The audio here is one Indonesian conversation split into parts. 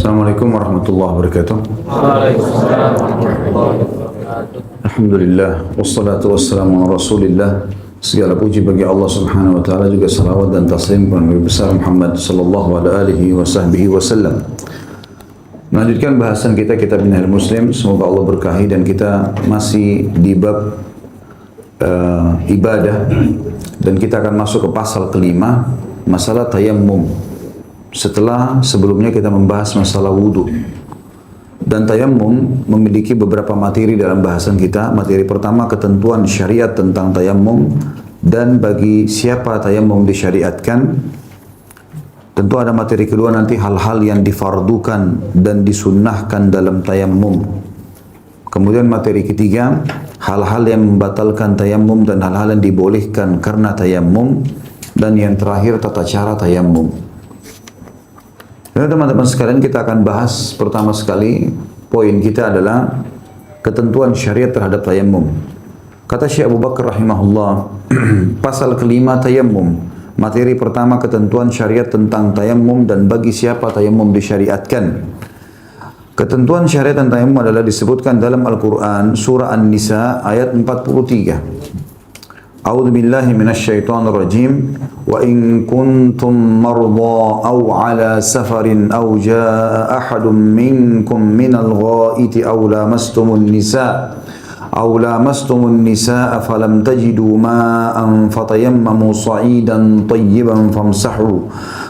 Assalamualaikum warahmatullahi wabarakatuh. Waalaikumsalam warahmatullahi wabarakatuh. Alhamdulillah, wassalatu wassalamu ala rasulillah. Segala puji bagi Allah subhanahu wa ta'ala, juga salawat dan taslim kepada Nabi besar Muhammad sallallahu alaihi wasallam. Melanjutkan bahasan kita kitab Minhajul Muslim, semoga Allah berkahi, dan kita masih di bab ibadah, dan kita akan masuk ke pasal kelima, masalah tayammum. Setelah sebelumnya kita membahas masalah wudu. Dan tayammum memiliki beberapa materi dalam bahasan kita. Materi pertama, ketentuan syariat tentang tayammum, dan bagi siapa tayammum disyariatkan. Tentu ada materi kedua nanti, hal-hal yang difardukan dan disunnahkan dalam tayammum. Kemudian materi ketiga, hal-hal yang membatalkan tayammum dan hal-hal yang dibolehkan karena tayammum. Dan yang terakhir, tata cara tayammum. Dan teman-teman sekalian, kita akan bahas pertama sekali, poin kita adalah ketentuan syariat terhadap tayammum. Kata Syekh Abu Bakar rahimahullah, pasal kelima tayammum. Materi pertama, ketentuan syariat tentang tayammum dan bagi siapa tayammum disyariatkan. Ketentuan syariat tentang tayammum adalah disebutkan dalam Al-Quran, surah An-Nisa ayat 43. A'udzu billahi minasyaitonir rajim. Wa in kuntum marda aw ala safarin aw jaa ahadun minkum minal ghaiti aw lamastumun nisaa falam tajidu ma'an fatayammamu sa'idan tayyiban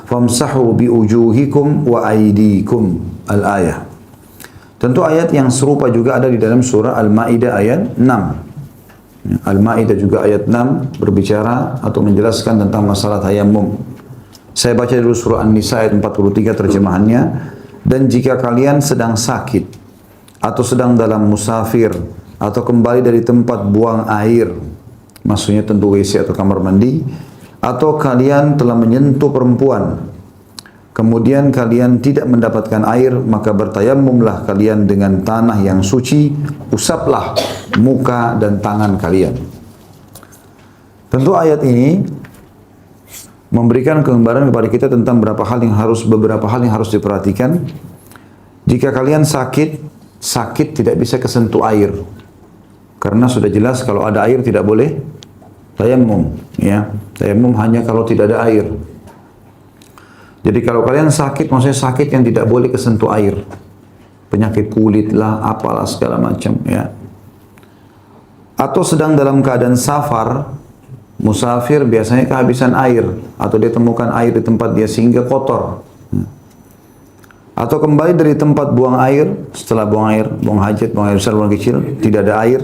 famsahu bi wujuhikum wa aydikum. Al-ayah. Tentu ayat yang serupa juga ada di dalam surah Al-Maidah ayat 6. Al-Maidah juga ayat 6 berbicara atau menjelaskan tentang masalah tayammum. Saya baca dulu surah An-Nisa ayat 43 terjemahannya. Dan jika kalian sedang sakit atau sedang dalam musafir atau kembali dari tempat buang air, maksudnya tentu WC atau kamar mandi, atau kalian telah menyentuh perempuan, kemudian kalian tidak mendapatkan air, maka bertayammumlah kalian dengan tanah yang suci, usaplah muka dan tangan kalian. Tentu ayat ini memberikan gambaran kepada kita tentang beberapa hal yang harus diperhatikan. Jika kalian sakit tidak bisa kesentuh air. Karena sudah jelas kalau ada air tidak boleh tayammum, ya. Tayammum hanya kalau tidak ada air. Jadi kalau kalian sakit, maksudnya sakit yang tidak boleh kesentuh air. Penyakit kulit lah, apalah segala macam, ya. Atau sedang dalam keadaan safar, musafir biasanya kehabisan air, atau dia temukan air di tempat dia sehingga kotor. Atau kembali dari tempat buang air, setelah buang hajat, buang air besar, buang kecil, tidak ada air.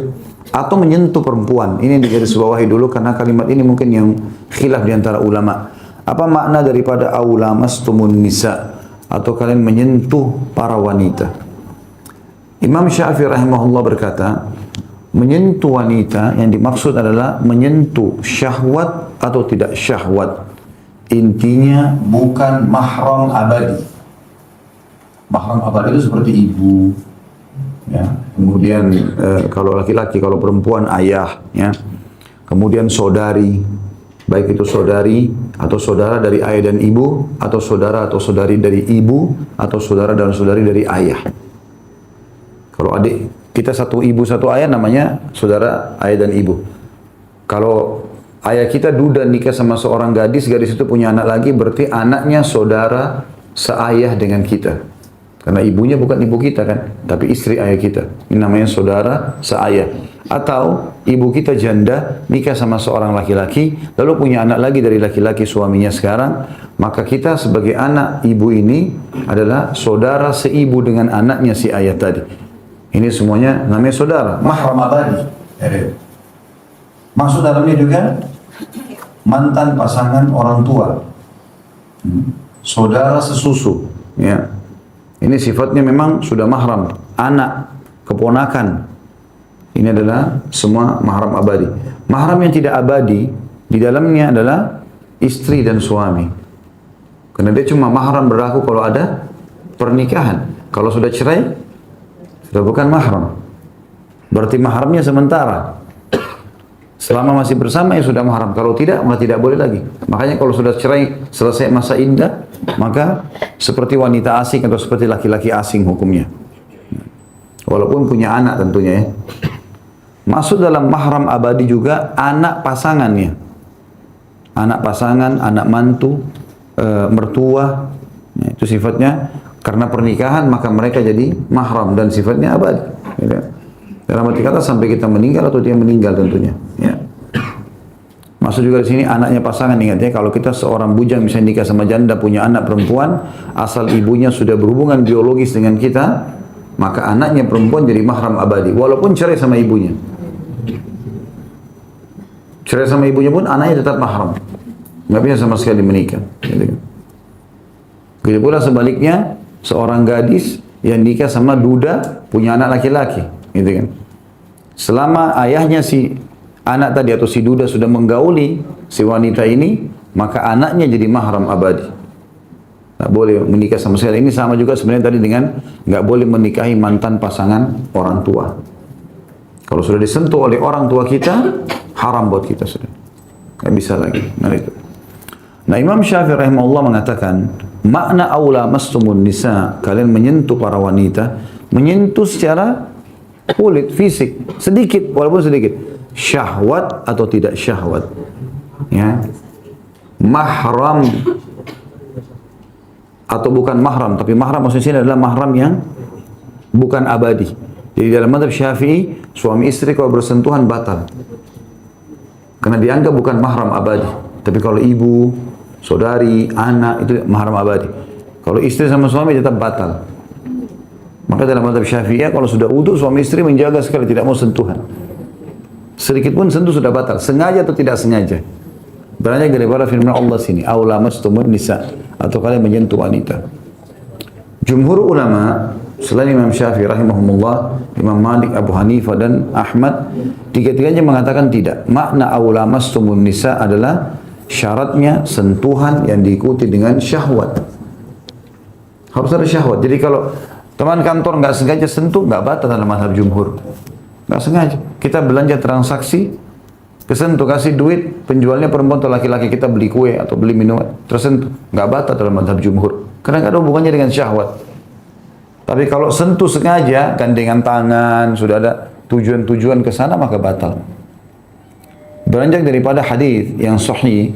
Atau menyentuh perempuan. Ini digarisbawahi dulu karena kalimat ini mungkin yang khilaf di antara ulama. Apa makna daripada aulamastumun nisa, atau kalian menyentuh para wanita? Imam Syafi'i rahimahullah berkata, menyentuh wanita yang dimaksud adalah menyentuh syahwat atau tidak syahwat. Intinya bukan mahram abadi. Mahram abadi itu seperti ibu, ya. Kemudian kalau laki-laki, kalau perempuan ayah, ya. Kemudian saudari, baik itu saudari atau saudara dari ayah dan ibu, atau saudara atau saudari dari ibu, atau saudara dan saudari dari ayah. Kalau adik kita satu ibu satu ayah namanya saudara ayah dan ibu. Kalau ayah kita duda nikah sama seorang gadis itu punya anak lagi, berarti anaknya saudara seayah dengan kita. Karena ibunya bukan ibu kita kan, tapi istri ayah kita. Ini namanya saudara seayah. Atau ibu kita janda, nikah sama seorang laki-laki, lalu punya anak lagi dari laki-laki suaminya sekarang, maka kita sebagai anak ibu ini adalah saudara seibu dengan anaknya si ayah tadi. Ini semuanya namanya saudara, mahram abadi. Maksud dalamnya juga mantan pasangan orang tua, saudara sesusu, ya. Ini sifatnya memang sudah mahram, anak, keponakan. Ini adalah semua mahram abadi. Mahram yang tidak abadi, di dalamnya adalah istri dan suami. Karena dia cuma mahram berlaku kalau ada pernikahan. Kalau sudah cerai, sudah bukan mahram. Berarti mahramnya sementara. Selama masih bersama ya sudah mahram. Kalau tidak, maka tidak boleh lagi. Makanya kalau sudah cerai, selesai masa iddah, maka seperti wanita asing atau seperti laki-laki asing hukumnya. Walaupun punya anak tentunya ya. Masuk dalam mahram abadi juga anak pasangannya. Anak pasangan, anak mantu, mertua, ya, itu sifatnya karena pernikahan maka mereka jadi mahram dan sifatnya abadi. Ya. Dalam arti kata sampai kita meninggal atau dia meninggal tentunya. Ya. Masuk juga di sini anaknya pasangan, ingat ya, kalau kita seorang bujang misalnya nikah sama janda punya anak perempuan, asal ibunya sudah berhubungan biologis dengan kita, maka anaknya perempuan jadi mahram abadi, walaupun cerai sama ibunya. Cerai sama ibunya pun anaknya tetap mahram, nggak bisa sama sekali menikah. Begitu pula sebaliknya, seorang gadis yang nikah sama duda punya anak laki-laki, gitu kan. Selama ayahnya si anak tadi atau si duda sudah menggauli si wanita ini, maka anaknya jadi mahram abadi. Nggak boleh menikah sama sekali. Ini sama juga sebenarnya tadi dengan nggak boleh menikahi mantan pasangan orang tua. Kalau sudah disentuh oleh orang tua kita, haram buat kita sudah. Nggak bisa lagi. Nah itu. Nah Imam Syafi'i rahimahullah mengatakan, makna aula mastumun nisa, kalian menyentuh para wanita, menyentuh secara kulit, fisik, sedikit, walaupun sedikit. Syahwat atau tidak syahwat. Ya. Mahram atau bukan mahram, tapi mahram maksudnya adalah mahram yang bukan abadi. Jadi dalam mazhab Syafi'i, suami istri kalau bersentuhan batal. Karena dianggap bukan mahram abadi. Tapi kalau ibu, saudari, anak itu mahram abadi. Kalau istri sama suami tetap batal. Maka dalam mazhab Syafi'i kalau sudah wudu suami istri menjaga sekali tidak mau sentuhan. Sedikit pun sentuh sudah batal, sengaja atau tidak sengaja. Beranjak daripada firman Allah sini, aula mastumun nisa, atau kalian menyentuh wanita. Jumhur ulama selain Imam Syafi'i rahimahumullah, Imam Malik, Abu Hanifah dan Ahmad, tiga-tiganya mengatakan tidak. Makna aula mastumun nisa adalah syaratnya sentuhan yang diikuti dengan syahwat. Harus ada syahwat. Jadi kalau teman kantor nggak sengaja sentuh, nggak batal dalam mazhab jumhur. Nggak sengaja. Kita belanja transaksi, kesentuh, kasih duit, penjualnya perempuan atau laki-laki, kita beli kue atau beli minuman, tersentuh. Nggak batal dalam mazhab jumhur. Karena nggak ada hubungannya dengan syahwat. Tapi kalau sentuh sengaja, gandengan tangan, sudah ada tujuan-tujuan ke sana, maka batal. Beranjak daripada hadis yang sahih,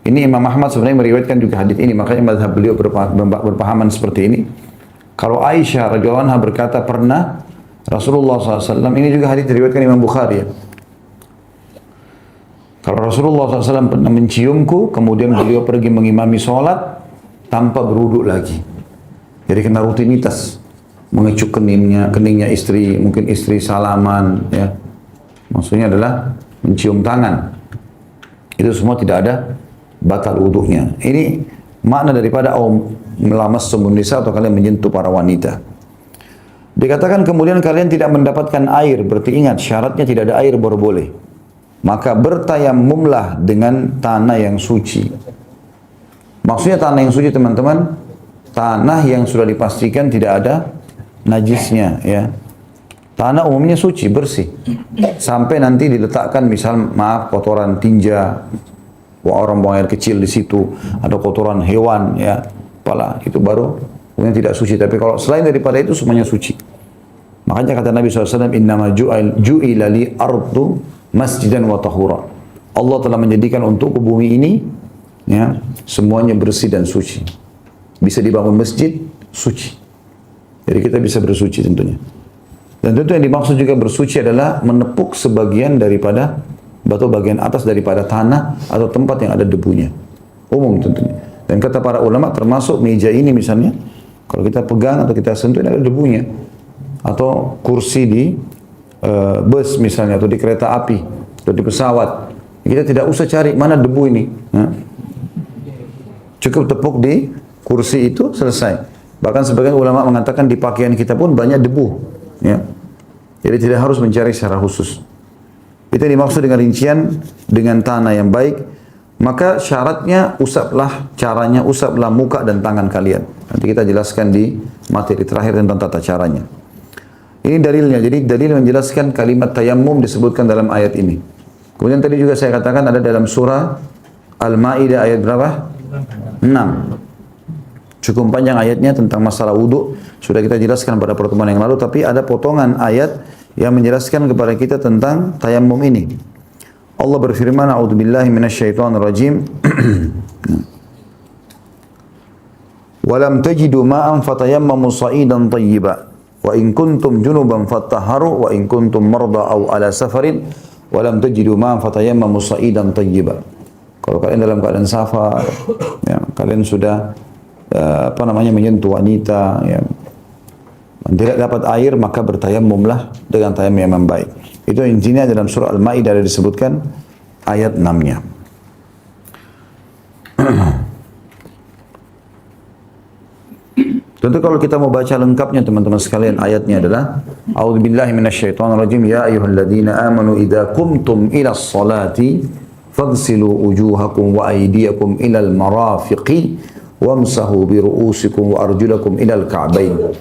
ini Imam Ahmad sebenarnya meriwayatkan juga hadis ini, makanya mazhab beliau berpahaman seperti ini. Kalau Aisyah radhiyallahu anha berkata pernah Rasulullah SAW, ini juga hadis diriwayatkan Imam Bukhari ya. Kalau Rasulullah SAW pernah menciumku, kemudian beliau pergi mengimami sholat tanpa berwudu lagi. Jadi kena rutinitas, mengecup keningnya istri, mungkin istri salaman ya. Maksudnya adalah mencium tangan. Itu semua tidak ada batal wudunya. Ini makna daripada melamassumun nisa atau kalian menyentuh para wanita. Dikatakan kemudian kalian tidak mendapatkan air, berarti ingat syaratnya tidak ada air baru boleh. Maka bertayammumlah dengan tanah yang suci. Maksudnya tanah yang suci teman-teman, tanah yang sudah dipastikan tidak ada najisnya ya. Tanah umumnya suci, bersih. Sampai nanti diletakkan misal maaf kotoran tinja, orang buang air kecil di situ, ada kotoran hewan ya, apalah itu baru kemudian tidak suci. Tapi kalau selain daripada itu semuanya suci. Makanya kata Nabi SAW, innama ju'ila li ardu masjidan wa tahura. Allah telah menjadikan untuk bumi ini ya, semuanya bersih dan suci. Bisa dibangun masjid, suci. Jadi kita bisa bersuci tentunya. Dan tentu yang dimaksud juga bersuci adalah menepuk sebagian daripada batu bagian atas daripada tanah atau tempat yang ada debunya. Umum tentunya. Dan kata para ulama termasuk meja ini misalnya, kalau kita pegang atau kita sentuh ada debunya. Atau kursi di bus misalnya, atau di kereta api, atau di pesawat. Kita tidak usah cari mana debu ini. Ya. Cukup tepuk di kursi itu selesai. Bahkan sebagian ulama mengatakan di pakaian kita pun banyak debu. Ya. Jadi tidak harus mencari secara khusus. Itu yang dimaksud dengan rincian dengan tanah yang baik. Maka syaratnya usaplah, caranya usaplah muka dan tangan kalian. Nanti kita jelaskan di materi terakhir tentang tata caranya. Ini dalilnya. Jadi dalil menjelaskan kalimat tayammum disebutkan dalam ayat ini. Kemudian tadi juga saya katakan ada dalam surah Al-Maidah ayat berapa? 6. Cukup panjang ayatnya tentang masalah wudu. Sudah kita jelaskan pada pertemuan yang lalu, tapi ada potongan ayat yang menjelaskan kepada kita tentang tayammum ini. Allah berfirman, "A'udzubillahi minasyaitonirrajim." "Walam tajidu ma'an fatayammamu sha'idan thayyiban wa in kuntum junuban fattahharu wa in kuntum marda aw ala safarin walam tajidu ma'an fatayammamu sha'idan thayyiban." Kalau kalian dalam keadaan safar, ya, kalian sudah menyentuh wanita, ya, dan tidak dapat air, maka bertayammumlah dengan tayammum yang baik. Itu intinya dalam surah Al-Maidah ada disebutkan ayat 6-nya. Tentu kalau kita mau baca lengkapnya teman-teman sekalian, ayatnya adalah A'udzubillahi minasyaitonirrajim, ya ayyuhalladzina amanu idza qumtum ilas salati faghsilu wujuhakum wa aydiyakum ilal marafiqi wamsahu bi ru'usikum wa arjulakum ilal ka'bain.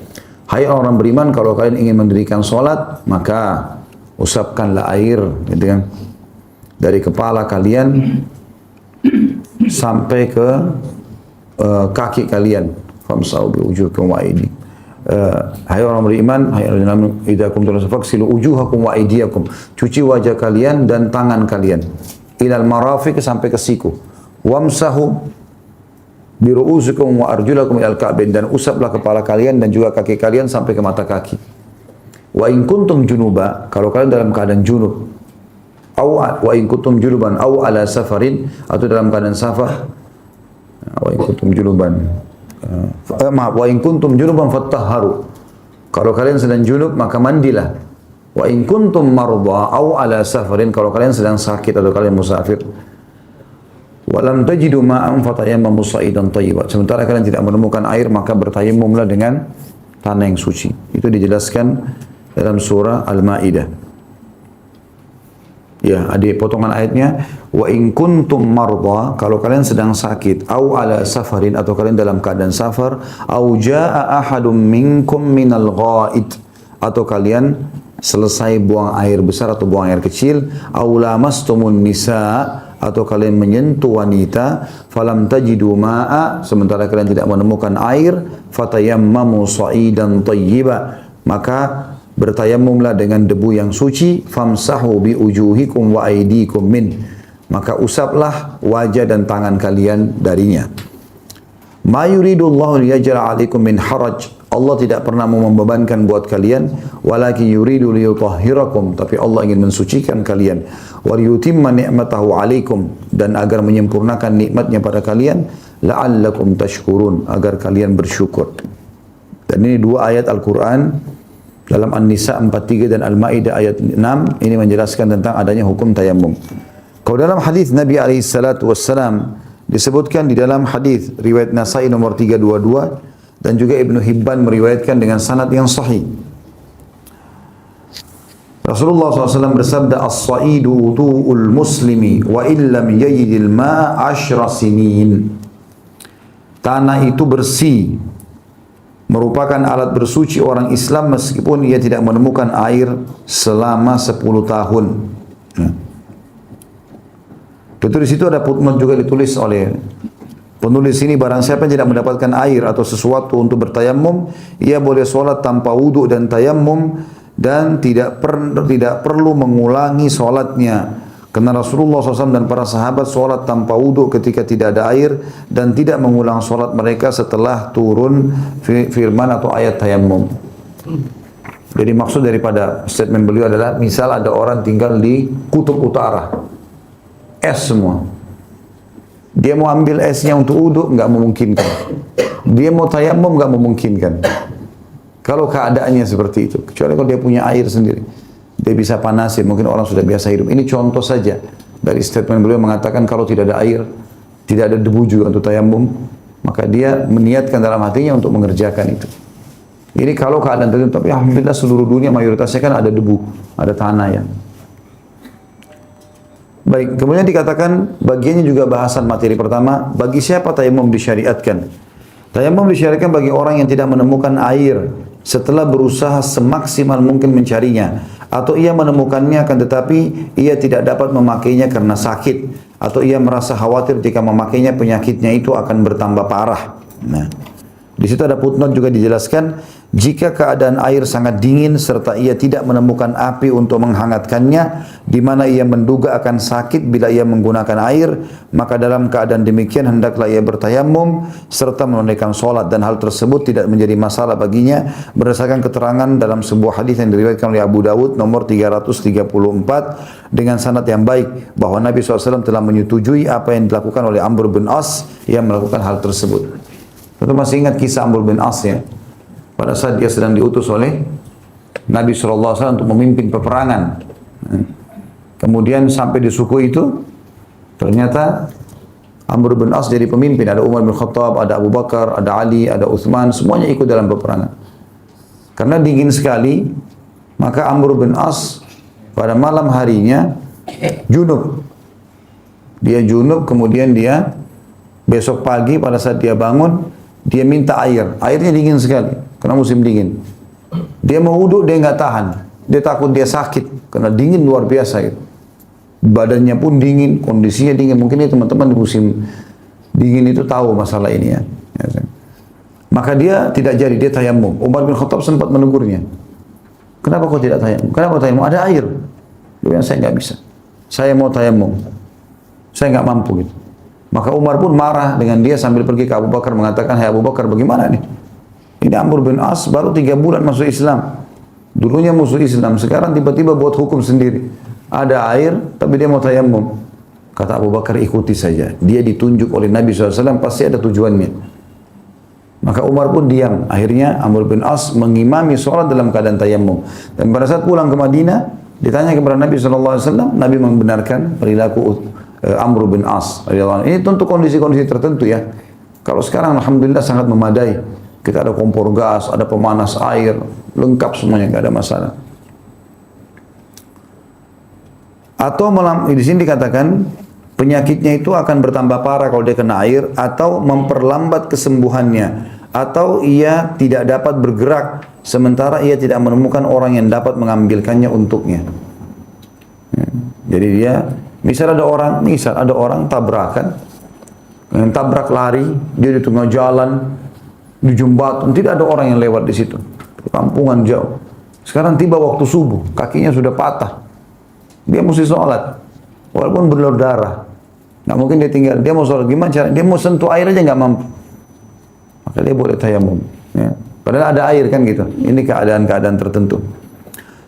Hai orang beriman, kalau kalian ingin mendirikan salat, maka usapkanlah air, gitu kan, dari kepala kalian sampai ke kaki kalian. Famsahu bi wujuhikum wa aydikum. Hai orang beriman, hai orang idza kuntum faghsilu wujuhakum wa aydiyakum. Cuci wajah kalian dan tangan kalian. Ilal marafiq, sampai ke siku. Wamsahu bi ru'usikum wa arjulakum ilal ka'bain, dan usaplah kepala kalian dan juga kaki kalian sampai ke mata kaki. Wa in kuntum junuba, kalau kalian dalam keadaan junub, wa in kuntum junuban aw ala safarin, atau dalam keadaan safar, wa in kuntum junuban wa in kuntum junuban fattahharu, kalau kalian sedang junub maka mandilah. Wa in kuntum marda aw ala safarin, kalau kalian sedang sakit atau kalian musafir. Walam tajidu ma'an fatayammamu sha'idan thayyiban, sementara kalian tidak menemukan air, maka bertayammumlah dengan tanah yang suci. Itu dijelaskan dalam surah Al-Maidah. Ya, ada potongan ayatnya, wa in kuntum marda, kalau kalian sedang sakit, au ala safarin, atau kalian dalam keadaan safar, au jaa ahadum minkum minal ghaid, atau kalian selesai buang air besar atau buang air kecil, au lamastumun nisa, atau kalian menyentuh wanita, falam tajidu ma'a, sementara kalian tidak menemukan air, fatayammamu sha'idan thayyiba, maka bertayammumlah dengan debu yang suci, famsahu bi ujuhikum wa aydikum min, maka usaplah wajah dan tangan kalian darinya. Ma yuridullahu liyaj'ala 'alaikum min haraj, Allah tidak pernah mau membebankan buat kalian, walakin yuridu liyutahhirakum, tapi Allah ingin mensucikan kalian, wa liyutimma ni'matahu 'alaikum, dan agar menyempurnakan nikmatnya pada kalian, la'allakum tashkurun, agar kalian bersyukur. Dan ini dua ayat Al-Quran dalam An-Nisa 43 dan Al-Maidah ayat 6, ini menjelaskan tentang adanya hukum tayammum. Kalau dalam hadis Nabi SAW disebutkan di dalam hadis riwayat Nasai nomor 322 dan juga Ibnu Hibban meriwayatkan dengan sanad yang sahih. Rasulullah SAW bersabda, "As-sa'idu wudu'ul muslimi wa illam yajidil ma'a 10 sinin." Tanah itu bersih, merupakan alat bersuci orang Islam meskipun ia tidak menemukan air selama 10 tahun. Tentu di situ ada footnote juga ditulis oleh penulis ini, barang siapa yang tidak mendapatkan air atau sesuatu untuk bertayammum, ia boleh sholat tanpa wudhu dan tayammum, dan tidak perlu mengulangi sholatnya. Karena Rasulullah SAW dan para sahabat sholat tanpa wudhu ketika tidak ada air, dan tidak mengulang sholat mereka setelah turun firman atau ayat tayammum. Jadi maksud daripada statement beliau adalah, misal ada orang tinggal di kutub utara, es semua, dia mau ambil esnya untuk wudhu, nggak memungkinkan. Dia mau tayammum, nggak memungkinkan. Kalau keadaannya seperti itu, kecuali kalau dia punya air sendiri, dia bisa panasin, mungkin orang sudah biasa hidup. Ini contoh saja dari statement beliau mengatakan kalau tidak ada air, tidak ada debu juga untuk tayammum, maka dia meniatkan dalam hatinya untuk mengerjakan itu. Ini kalau keadaan tertentu, tapi alhamdulillah seluruh dunia mayoritasnya kan ada debu, ada tanah ya. Baik, kemudian dikatakan bagiannya juga bahasan materi pertama, bagi siapa tayammum disyariatkan? Tayammum disyariatkan bagi orang yang tidak menemukan air setelah berusaha semaksimal mungkin mencarinya, atau ia menemukannya akan tetapi ia tidak dapat memakainya karena sakit, atau ia merasa khawatir jika memakainya penyakitnya itu akan bertambah parah. Nah, di situ ada footnote juga dijelaskan, jika keadaan air sangat dingin serta ia tidak menemukan api untuk menghangatkannya, di mana ia menduga akan sakit bila ia menggunakan air, maka dalam keadaan demikian hendaklah ia bertayamum serta menunaikan solat, dan hal tersebut tidak menjadi masalah baginya berdasarkan keterangan dalam sebuah hadis yang diriwayatkan oleh Abu Dawud nomor 334 dengan sanad yang baik bahwa Nabi SAW telah menyetujui apa yang dilakukan oleh Amr bin As yang melakukan hal tersebut. Tentu masih ingat kisah Amr bin As ya, pada saat dia sedang diutus oleh Nabi SAW untuk memimpin peperangan. Kemudian sampai di suku itu, ternyata Amr bin As jadi pemimpin. Ada Umar bin Khattab, ada Abu Bakar, ada Ali, ada Uthman, semuanya ikut dalam peperangan. Karena dingin sekali, maka Amr bin As pada malam harinya junub. Dia junub, kemudian dia besok pagi pada saat dia bangun, dia minta air. Airnya dingin sekali, karena musim dingin. Dia mau wudhu, dia nggak tahan. Dia takut dia sakit, karena dingin luar biasa gitu. Badannya pun dingin, kondisinya dingin. Mungkin ini teman-teman di musim dingin itu tahu masalah ini ya. Maka dia tidak jadi, dia tayamum. Umar bin Khattab sempat menegurnya. Kenapa kau tidak tayamum? Kenapa tayamum? Ada air. Dia bilang, saya nggak bisa. Saya mau tayamum. Saya nggak mampu gitu. Maka Umar pun marah dengan dia sambil pergi ke Abu Bakar mengatakan, hai Abu Bakar, bagaimana nih? Ini Amr bin As baru 3 bulan masuk Islam. Dulunya musuh Islam, sekarang tiba-tiba buat hukum sendiri. Ada air, tapi dia mau tayamum. Kata Abu Bakar, ikuti saja. Dia ditunjuk oleh Nabi SAW, pasti ada tujuannya. Maka Umar pun diam. Akhirnya Amr bin As mengimami sholat dalam keadaan tayamum. Dan pada saat pulang ke Madinah, ditanya kepada Nabi SAW, Nabi membenarkan perilaku Amr bin As. Ini tentu kondisi-kondisi tertentu ya. Kalau sekarang Alhamdulillah sangat memadai. Kita ada kompor gas, ada pemanas air, lengkap semuanya, nggak ada masalah. Atau di sini dikatakan penyakitnya itu akan bertambah parah kalau dia kena air, atau memperlambat kesembuhannya, atau ia tidak dapat bergerak sementara ia tidak menemukan orang yang dapat mengambilkannya untuknya. Jadi dia misal ada orang tabrakan, yang tabrak lari, dia di tengah jalan, di jembatan, tidak ada orang yang lewat di situ, perkampungan jauh. Sekarang tiba waktu subuh, kakinya sudah patah, dia mesti sholat, walaupun berlur darah, nggak mungkin dia tinggal, dia mau sholat gimana cara? Dia mau sentuh air aja nggak mampu, maka dia boleh tayamum. Ya. Padahal ada air kan gitu. Ini keadaan-keadaan tertentu.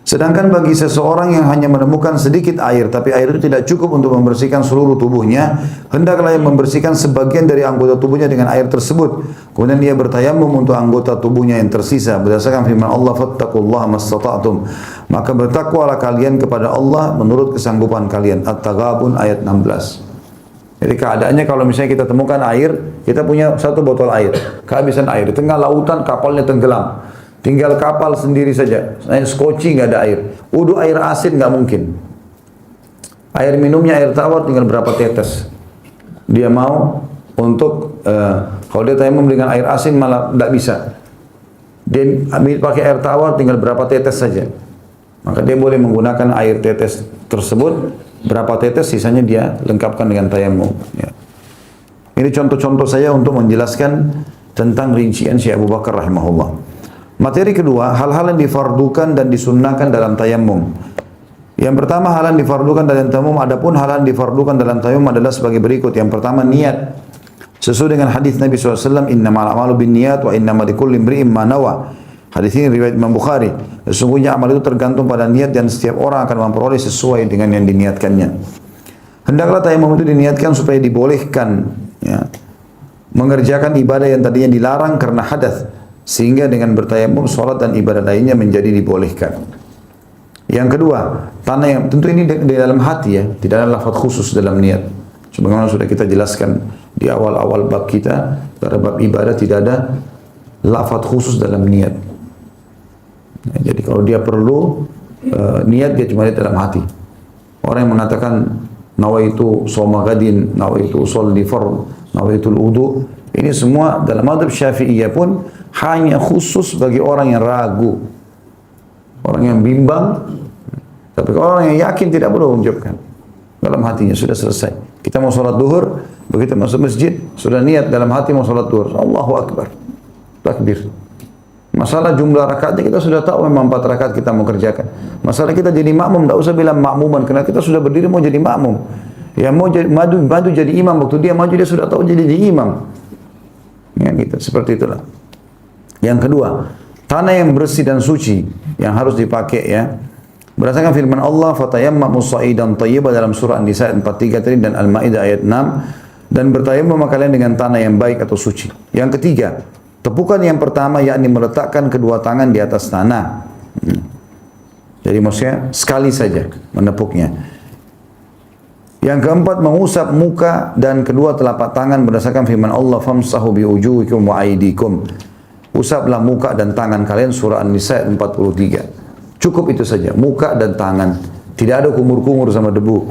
Sedangkan bagi seseorang yang hanya menemukan sedikit air, tapi air itu tidak cukup untuk membersihkan seluruh tubuhnya, hendaklah ia membersihkan sebagian dari anggota tubuhnya dengan air tersebut. Kemudian dia bertayamum untuk anggota tubuhnya yang tersisa, berdasarkan firman Allah, fattaqullaha mastata'tum. Maka bertakwalah kalian kepada Allah menurut kesanggupan kalian. At-Taghabun ayat 16. Jadi keadaannya kalau misalnya kita temukan air, kita punya 1 botol air, kehabisan air, di tengah lautan kapalnya tenggelam. Tinggal kapal sendiri saja, skoci nggak ada air. Wudu air asin nggak mungkin. Air minumnya air tawar tinggal berapa tetes. Dia mau untuk kalau dia tayamum dengan air asin malah nggak bisa. Dia ambil pakai air tawar tinggal berapa tetes saja. Maka dia boleh menggunakan air tetes tersebut, berapa tetes sisanya dia lengkapkan dengan tayamum. Ya. Ini contoh-contoh saya untuk menjelaskan tentang rincian Syekh Abu Bakar rahimahullah. Materi kedua, hal-hal yang difardukan dan disunnahkan dalam tayamum. Yang pertama, hal yang difardukan dalam tayamum, adapun hal yang difardukan dalam tayamum adalah sebagai berikut. Yang pertama, niat. Sesuai dengan hadis Nabi SAW, innamal a'malu binniyat wa innamal likulli imri'in ma nawa. Hadis ini riwayat Imam Bukhari. Sesungguhnya amal itu tergantung pada niat dan setiap orang akan memperoleh sesuai dengan yang diniatkannya. Hendaklah tayamum itu diniatkan supaya dibolehkan ya, mengerjakan ibadah yang tadinya dilarang karena hadas, sehingga dengan bertayamum sholat dan ibadah lainnya menjadi dibolehkan. Yang kedua, tanah yang tentu ini di dalam hati ya, tidak ada lafaz khusus dalam niat. Sebagaimana sudah kita jelaskan di awal-awal bab kita, pada bab ibadah tidak ada lafaz khusus dalam niat. Ya, jadi kalau dia perlu niat, dia cuma di dalam hati. Orang yang mengatakan nawaitu shoma gadin, nawaitu sholli fard, nawaitu wudu, ini semua dalam mazhab Syafi'iyah pun hanya khusus bagi orang yang ragu, orang yang bimbang, Tapi kalau orang yang yakin tidak perlu mengucapkan. Dalam hatinya sudah selesai. Kita mau sholat duhur, begitu masuk masjid, sudah niat dalam hati mau sholat duhur. Allahu Akbar. Takbir. Masalah jumlah rakaatnya kita sudah tahu memang 4 rakaat kita mau kerjakan. Masalah kita jadi makmum, tidak usah bilang makmuman, karena kita sudah berdiri mau jadi makmum. Ya mau jadi, maju jadi imam, waktu dia maju dia sudah tahu jadi imam. Ya gitu, seperti itulah. Yang kedua, tanah yang bersih dan suci yang harus dipakai ya. Berdasarkan firman Allah, "Fatayammamu sha'idan thayyiban" dalam surah An-Nisa ayat 43 tadi dan Al-Maidah ayat 6, dan bertayammum kalian dengan tanah yang baik atau suci. Yang ketiga, tepukan yang pertama yakni meletakkan kedua tangan di atas tanah. Jadi maksudnya sekali saja menepuknya. Yang keempat, mengusap muka dan kedua telapak tangan berdasarkan firman Allah, "Famsahu biwujuhikum wa aydikum." Usaplah muka dan tangan kalian, surah An-Nisa ayat 43. Cukup itu saja, muka dan tangan. Tidak ada kumur-kumur sama debu.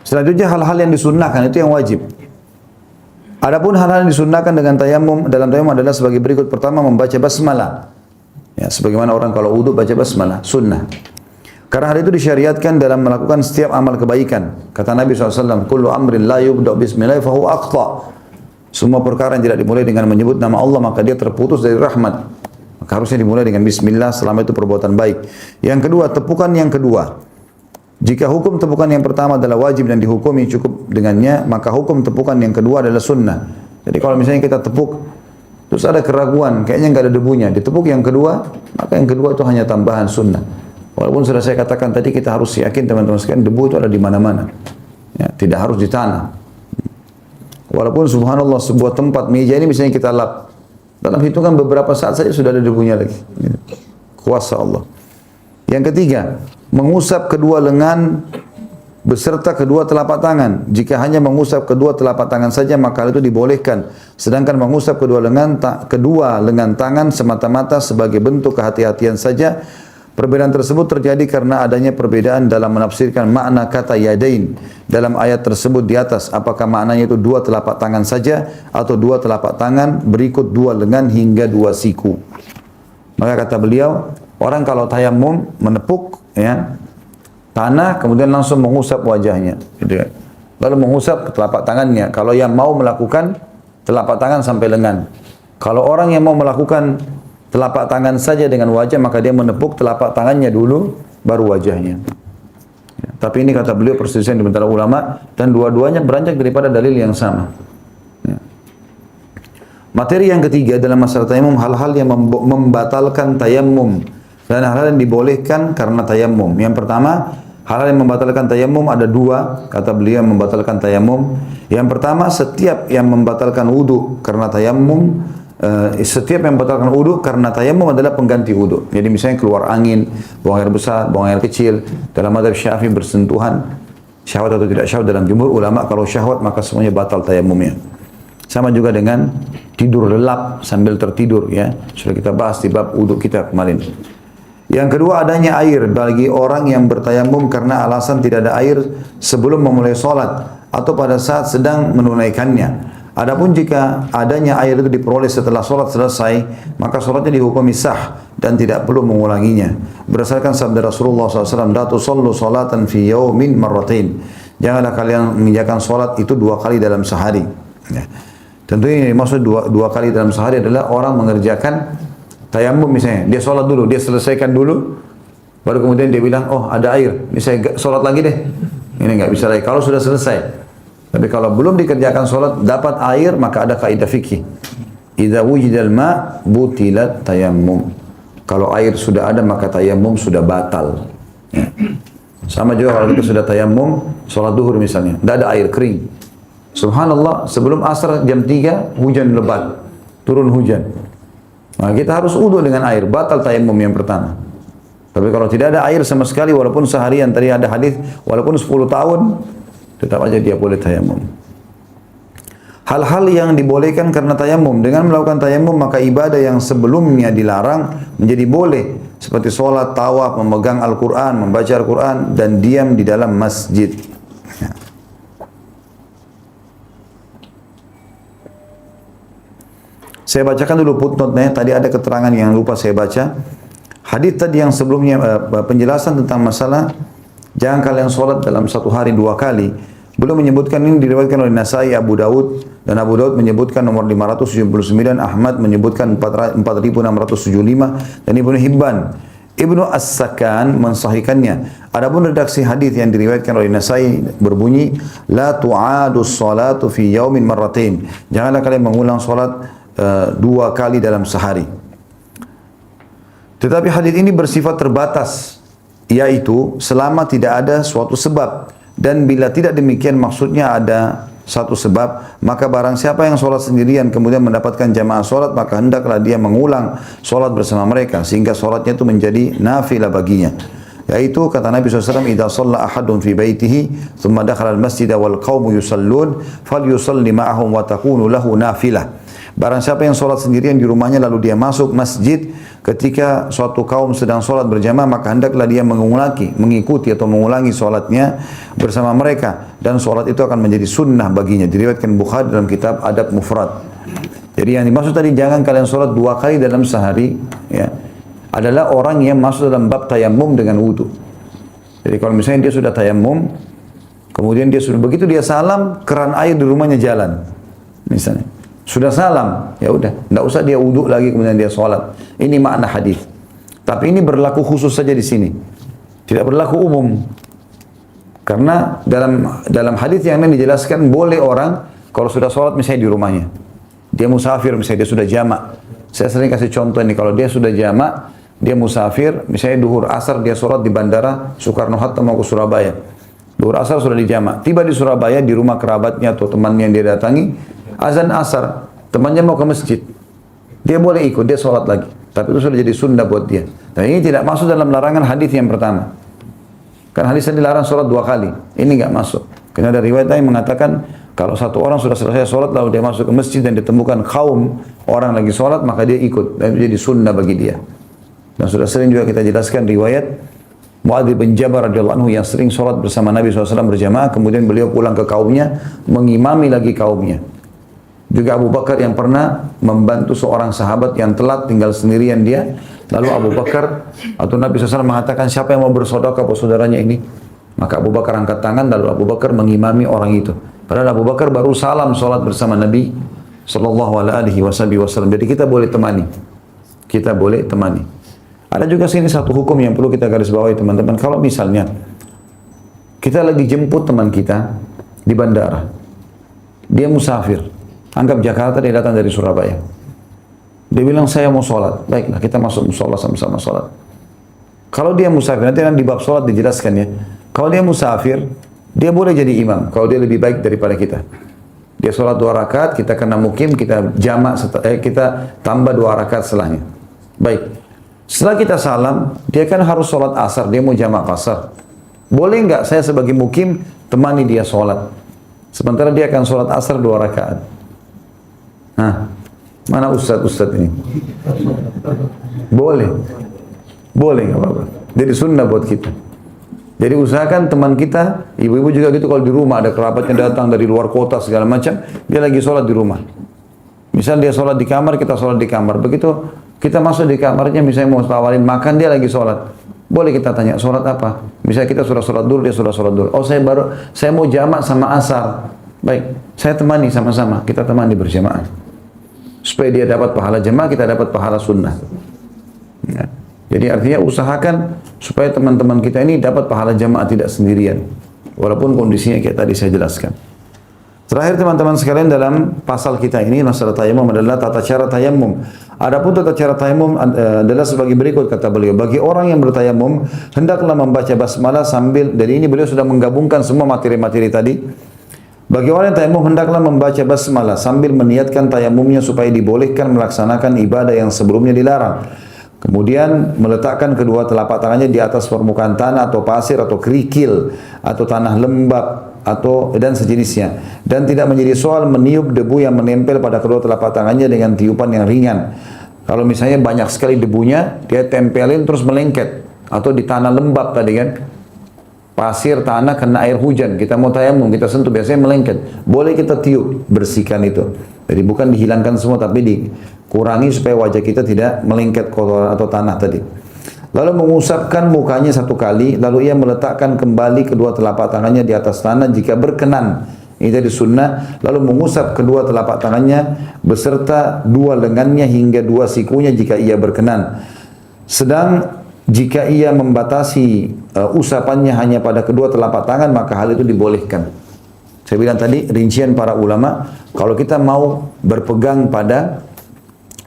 Selanjutnya hal-hal yang disunnahkan, itu yang wajib. Adapun hal-hal yang disunnahkan dengan tayamum, dalam tayamum adalah sebagai berikut. Pertama, membaca basmalah. Ya, sebagaimana orang kalau wudu baca basmalah, sunnah. Karena hal itu disyariatkan dalam melakukan setiap amal kebaikan. Kata Nabi SAW, "Kullu amrin la yubda' bismillah fahu aqta." Semua perkara yang tidak dimulai dengan menyebut nama Allah, maka dia terputus dari rahmat. Maka harusnya dimulai dengan bismillah, selama itu perbuatan baik. Yang kedua, tepukan yang kedua. Jika hukum tepukan yang pertama adalah wajib dan dihukumi cukup dengannya, maka hukum tepukan yang kedua adalah sunnah. Jadi kalau misalnya kita tepuk, terus ada keraguan, kayaknya nggak ada debunya, ditepuk yang kedua, maka yang kedua itu hanya tambahan sunnah. Walaupun sudah saya katakan tadi, kita harus yakin teman-teman sekalian, debu itu ada di mana-mana. Ya, tidak harus di tanah. Walaupun subhanallah sebuah tempat meja ini misalnya kita lap, dalam hitungan beberapa saat saja sudah ada debunya lagi. Kuasa Allah. Yang ketiga, mengusap kedua lengan beserta kedua telapak tangan. Jika hanya mengusap kedua telapak tangan saja, maka itu dibolehkan. Sedangkan mengusap kedua lengan tangan semata-mata sebagai bentuk kehati-hatian saja. Perbedaan tersebut terjadi karena adanya perbedaan dalam menafsirkan makna kata yadain dalam ayat tersebut di atas. Apakah maknanya itu dua telapak tangan saja atau dua telapak tangan berikut dua lengan hingga dua siku. Maka kata beliau, orang kalau tayamum menepuk ya tanah kemudian langsung mengusap wajahnya, gitu. Lalu mengusap telapak tangannya. Kalau yang mau melakukan telapak tangan sampai lengan. Kalau orang yang mau melakukan telapak tangan saja dengan wajah, maka dia menepuk telapak tangannya dulu, baru wajahnya. Ya, tapi ini kata beliau perselisihan di antara ulama, dan dua-duanya beranjak daripada dalil yang sama. Ya. Materi yang ketiga dalam masalah tayamum, hal-hal yang membatalkan tayamum dan hal-hal yang dibolehkan karena tayamum. Yang pertama, hal-hal yang membatalkan tayamum ada dua, kata beliau yang membatalkan tayamum. Yang pertama, setiap yang membatalkan wudu karena tayamum. Setiap yang membatalkan wudu karena tayamum adalah pengganti wudu. Jadi misalnya keluar angin, buang air besar, buang air kecil. Dalam mazhab Syafi'i bersentuhan syahwat atau tidak syahwat, dalam jumhur ulama kalau syahwat maka semuanya batal tayamumnya. Sama juga dengan tidur lelap sambil tertidur ya. Sudah kita bahas di bab wudu kita kemarin. Yang kedua, adanya air bagi orang yang bertayamum karena alasan tidak ada air sebelum memulai sholat atau pada saat sedang menunaikannya. Adapun jika adanya air itu diperoleh setelah sholat selesai, maka sholatnya dihukumi sah dan tidak perlu mengulanginya. Berdasarkan sabda Rasulullah SAW, "La tusallu salatan fi yawmin marratain." Janganlah kalian mengerjakan sholat itu 2 kali dalam sehari. Ya. Tentunya yang dimaksud dua kali dalam sehari adalah orang mengerjakan tayamum misalnya. Dia sholat dulu, dia selesaikan dulu, baru kemudian dia bilang, "Oh ada air, ini saya sholat lagi deh." Ini nggak bisa lagi. Kalau sudah selesai. Tapi kalau belum dikerjakan sholat, dapat air, maka ada kaidah fikih. Idza wujidal ma' butilat tayammum. Kalau air sudah ada, maka tayammum sudah batal. Ya. Sama juga kalau kita sudah tayammum, sholat duhur misalnya, tidak ada air, kering. Subhanallah, sebelum asar jam 3, hujan lebat, turun hujan. Nah, kita harus wudu dengan air, batal tayammum yang pertama. Tapi kalau tidak ada air sama sekali, walaupun seharian, tadi ada hadis, walaupun 10 tahun, tetap aja dia boleh tayamum. Hal-hal yang dibolehkan karena tayamum. Dengan melakukan tayamum, maka ibadah yang sebelumnya dilarang menjadi boleh. Seperti sholat, tawaf, memegang Al-Quran, membaca Al-Quran, dan diam di dalam masjid. Saya bacakan dulu footnote-nya. Tadi ada keterangan yang lupa saya baca. Hadis tadi yang sebelumnya penjelasan tentang masalah jangan kalian sholat dalam satu hari 2 kali. Belum menyebutkan, ini diriwayatkan oleh Nasai, Abu Daud, dan Abu Daud menyebutkan nomor 579, Ahmad menyebutkan 4675, dan Ibnu Hibban. Ibnu As-Sakan mensahihkannya. Adapun redaksi hadis yang diriwayatkan oleh Nasai berbunyi, la tu'adu sholatu fi yaumin marratain. Janganlah kalian mengulang sholat 2 kali dalam sehari. Tetapi hadis ini bersifat terbatas, yaitu selama tidak ada suatu sebab. Dan bila tidak demikian maksudnya ada satu sebab, maka barang siapa yang sholat sendirian kemudian mendapatkan jamaah sholat, maka hendaklah dia mengulang sholat bersama mereka sehingga sholatnya itu menjadi nafilah baginya. Yaitu kata Nabi SAW, idza shalla ahadun fi baitihi thumma dakhala al-masjid wal qaumu yusallun falyusalli ma'ahum wa takunu lahu nafilah. Barang siapa yang sholat sendirian di rumahnya lalu dia masuk masjid ketika suatu kaum sedang sholat berjamaah, maka hendaklah dia mengikuti atau mengulangi sholatnya bersama mereka, dan sholat itu akan menjadi sunnah baginya. Diriwayatkan Bukhari dalam kitab Adab Mufrad. Jadi yang dimaksud tadi jangan kalian sholat 2 kali dalam sehari, ya, adalah orang yang masuk dalam bab tayammum dengan wudu. Jadi kalau misalnya dia sudah tayammum, kemudian dia sudah begitu dia salam, keran air di rumahnya jalan, misalnya. Sudah salam, ya udah, tidak usah dia wudhu lagi kemudian dia sholat. Ini makna hadis. Tapi ini berlaku khusus saja di sini, tidak berlaku umum. Karena dalam hadis yang lain dijelaskan boleh orang kalau sudah sholat misalnya di rumahnya, dia musafir misalnya dia sudah jamak. Saya sering kasih contoh ini, kalau dia sudah jamak, dia musafir, misalnya duhur asar dia sholat di bandara Soekarno-Hatta mau ke Surabaya. Duhur asar sudah di jamak, tiba di Surabaya di rumah kerabatnya atau temannya yang dia datangi. Azan asar, temannya mau ke masjid, dia boleh ikut, dia sholat lagi. Tapi itu sudah jadi sunnah buat dia. Dan ini tidak masuk dalam larangan hadis yang pertama. Kan hadisnya dilarang sholat 2 kali. Ini nggak masuk. Karena ada riwayat yang mengatakan kalau satu orang sudah selesai sholat lalu dia masuk ke masjid dan ditemukan kaum orang lagi sholat, maka dia ikut. Dan itu jadi sunnah bagi dia. Dan sudah sering juga kita jelaskan riwayat Muadz bin Jabal radhiyallahu anhu yang sering sholat bersama Nabi SAW berjamaah, kemudian beliau pulang ke kaumnya, mengimami lagi kaumnya. Juga Abu Bakar yang pernah membantu seorang sahabat yang telat tinggal sendirian dia. Lalu Abu Bakar atau Nabi SAW mengatakan siapa yang mau bersedekah buat saudaranya ini. Maka Abu Bakar angkat tangan lalu Abu Bakar mengimami orang itu. Padahal Abu Bakar baru salam sholat bersama Nabi SAW. Jadi kita boleh temani. Kita boleh temani. Ada juga sini satu hukum yang perlu kita garis bawahi teman-teman. Kalau misalnya kita lagi jemput teman kita di bandara. Dia musafir. Anggap Jakarta, dia datang dari Surabaya. Dia bilang saya mau sholat. Baiklah, kita masuk musola sama-sama sholat. Kalau dia musafir, nanti di bab sholat dijelaskan ya. Kalau dia musafir, dia boleh jadi imam. Kalau dia lebih baik daripada kita. Dia sholat 2 rakaat, kita kena mukim, kita jamak, kita tambah 2 rakaat setelahnya. Baik. Setelah kita salam, dia kan harus sholat asar. Dia mau jamak asar. Boleh nggak saya sebagai mukim temani dia sholat? Sementara dia akan sholat asar 2 rakaat. Nah, mana ustadz ini? Boleh, nggak apa-apa. Jadi sunnah buat kita. Jadi usahakan teman kita, ibu-ibu juga gitu kalau di rumah ada kerabatnya datang dari luar kota segala macam, dia lagi sholat di rumah. Misal dia sholat di kamar, kita sholat di kamar. Begitu kita masuk di kamarnya, misalnya mau tawarin makan, dia lagi sholat. Boleh kita tanya, sholat apa? Misalnya kita sudah sholat dulu, dia sudah sholat dulu. Oh saya mau jamak sama asar. Baik, saya temani sama-sama, kita temani berjamaah. Supaya dia dapat pahala jamaah, kita dapat pahala sunnah. Ya. Jadi artinya usahakan supaya teman-teman kita ini dapat pahala jamaah tidak sendirian. Walaupun kondisinya kayak tadi saya jelaskan. Terakhir teman-teman sekalian dalam pasal kita ini masalah tayammum adalah tata cara tayammum. Adapun tata cara tayammum adalah sebagai berikut kata beliau. Bagi orang yang bertayammum hendaklah membaca basmalah sambil, dari ini beliau sudah menggabungkan semua materi-materi tadi. Bagi orang yang tayammum hendaklah membaca basmalah sambil meniatkan tayammumnya supaya dibolehkan melaksanakan ibadah yang sebelumnya dilarang. Kemudian meletakkan kedua telapak tangannya di atas permukaan tanah atau pasir atau kerikil atau tanah lembab atau dan sejenisnya. Dan tidak menjadi soal meniup debu yang menempel pada kedua telapak tangannya dengan tiupan yang ringan. Kalau misalnya banyak sekali debunya, dia tempelin terus melengket. Atau di tanah lembab tadi kan. Pasir, tanah, kena air hujan. Kita mau tayammum, kita sentuh, biasanya melengket. Boleh kita tiup, bersihkan itu. Jadi bukan dihilangkan semua, tapi kurangi supaya wajah kita tidak melengket kotoran atau tanah tadi. Lalu mengusapkan mukanya satu kali, lalu ia meletakkan kembali kedua telapak tangannya di atas tanah jika berkenan. Ini tadi sunnah. Lalu mengusap kedua telapak tangannya beserta dua lengannya hingga dua sikunya jika ia berkenan. Sedang jika ia membatasi usapannya hanya pada kedua telapak tangan, maka hal itu dibolehkan. Saya bilang tadi rincian para ulama, kalau kita mau berpegang pada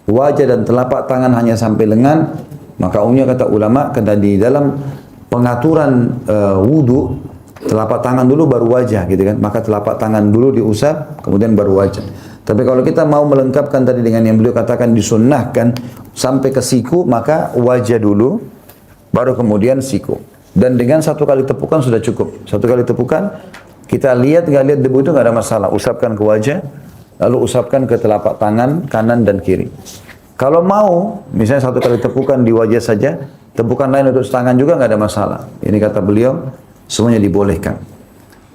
wajah dan telapak tangan hanya sampai lengan, maka umumnya kata ulama, kata di dalam pengaturan wudu, telapak tangan dulu baru wajah gitu kan. Maka telapak tangan dulu diusap, kemudian baru wajah. Tapi kalau kita mau melengkapkan tadi dengan yang beliau katakan disunnahkan sampai ke siku, maka wajah dulu, baru kemudian siku. Dan dengan satu kali tepukan sudah cukup. Satu kali tepukan, kita lihat nggak lihat debu itu nggak ada masalah. Usapkan ke wajah, lalu usapkan ke telapak tangan kanan dan kiri. Kalau mau, misalnya satu kali tepukan di wajah saja, tepukan lain untuk tangan juga nggak ada masalah. Ini kata beliau, semuanya dibolehkan.